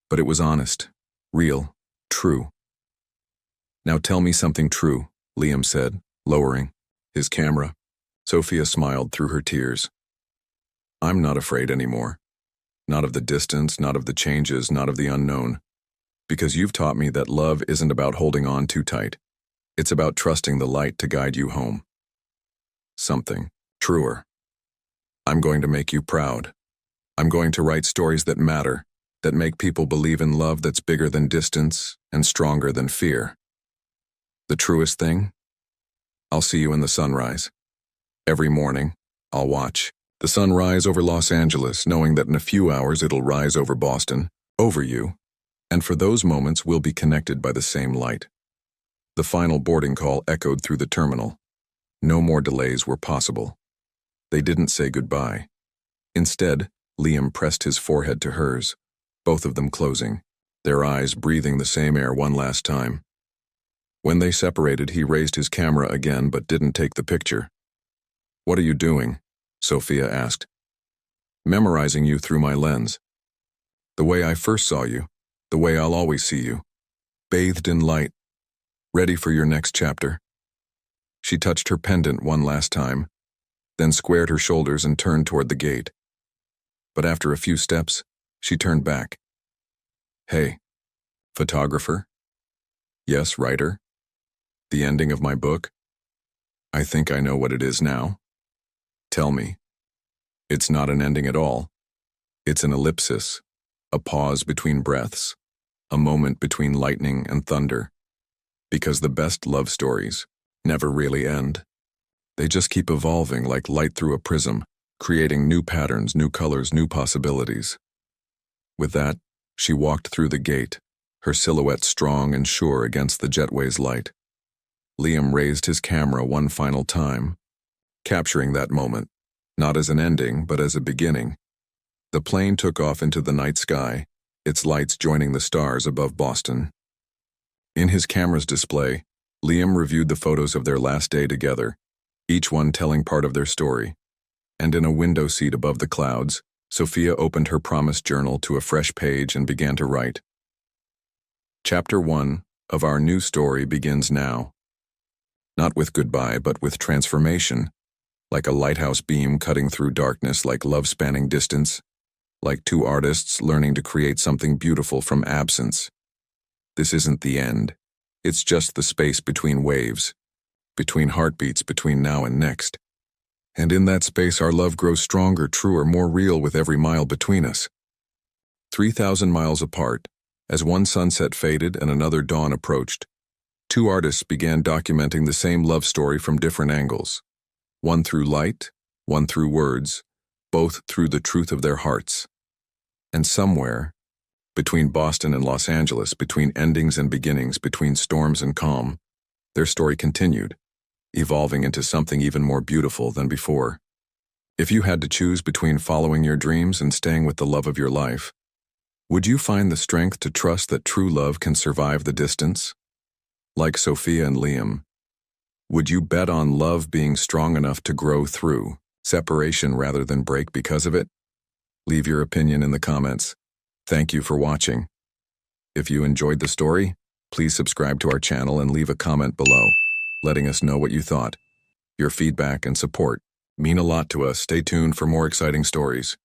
But it was honest, real, true. "Now tell me something true," Liam said, lowering his camera. Sophia smiled through her tears. "I'm not afraid anymore. Not of the distance, not of the changes, not of the unknown. Because you've taught me that love isn't about holding on too tight. It's about trusting the light to guide you home. Something truer. I'm going to make you proud. I'm going to write stories that matter, that make people believe in love that's bigger than distance and stronger than fear. The truest thing? I'll see you in the sunrise. Every morning, I'll watch the sun rise over Los Angeles, knowing that in a few hours it'll rise over Boston, over you, and for those moments we'll be connected by the same light." The final boarding call echoed through the terminal. No more delays were possible. They didn't say goodbye. Instead, Liam pressed his forehead to hers, both of them closing, their eyes breathing the same air one last time. When they separated, he raised his camera again but didn't take the picture. "What are you doing?" Sophia asked. "Memorizing you through my lens. The way I first saw you, the way I'll always see you. Bathed in light, ready for your next chapter." She touched her pendant one last time, then squared her shoulders and turned toward the gate. But after a few steps, she turned back. "Hey, photographer? Yes, writer? The ending of my book? I think I know what it is now. Tell me." "It's not an ending at all. It's an ellipsis, a pause between breaths, a moment between lightning and thunder. Because the best love stories never really end. They just keep evolving like light through a prism, creating new patterns, new colors, new possibilities." With that, she walked through the gate, her silhouette strong and sure against the jetway's light. Liam raised his camera one final time, capturing that moment, not as an ending, but as a beginning. The plane took off into the night sky, its lights joining the stars above Boston. In his camera's display, Liam reviewed the photos of their last day together, each one telling part of their story. And in a window seat above the clouds, Sophia opened her promised journal to a fresh page and began to write. Chapter 1 of our new story begins now. Not with goodbye, but with transformation, like a lighthouse beam cutting through darkness, like love spanning distance, like two artists learning to create something beautiful from absence. This isn't the end. It's just the space between waves, between heartbeats, between now and next. And in that space our love grows stronger, truer, more real with every mile between us. 3,000 miles apart, as one sunset faded and another dawn approached, two artists began documenting the same love story from different angles. One through light, one through words, both through the truth of their hearts. And somewhere, between Boston and Los Angeles, between endings and beginnings, between storms and calm, their story continued, evolving into something even more beautiful than before. If you had to choose between following your dreams and staying with the love of your life, would you find the strength to trust that true love can survive the distance? Like Sophia and Liam, would you bet on love being strong enough to grow through separation rather than break because of it? Leave your opinion in the comments. Thank you for watching. If you enjoyed the story, please subscribe to our channel and leave a comment below, letting us know what you thought. Your feedback and support mean a lot to us. Stay tuned for more exciting stories.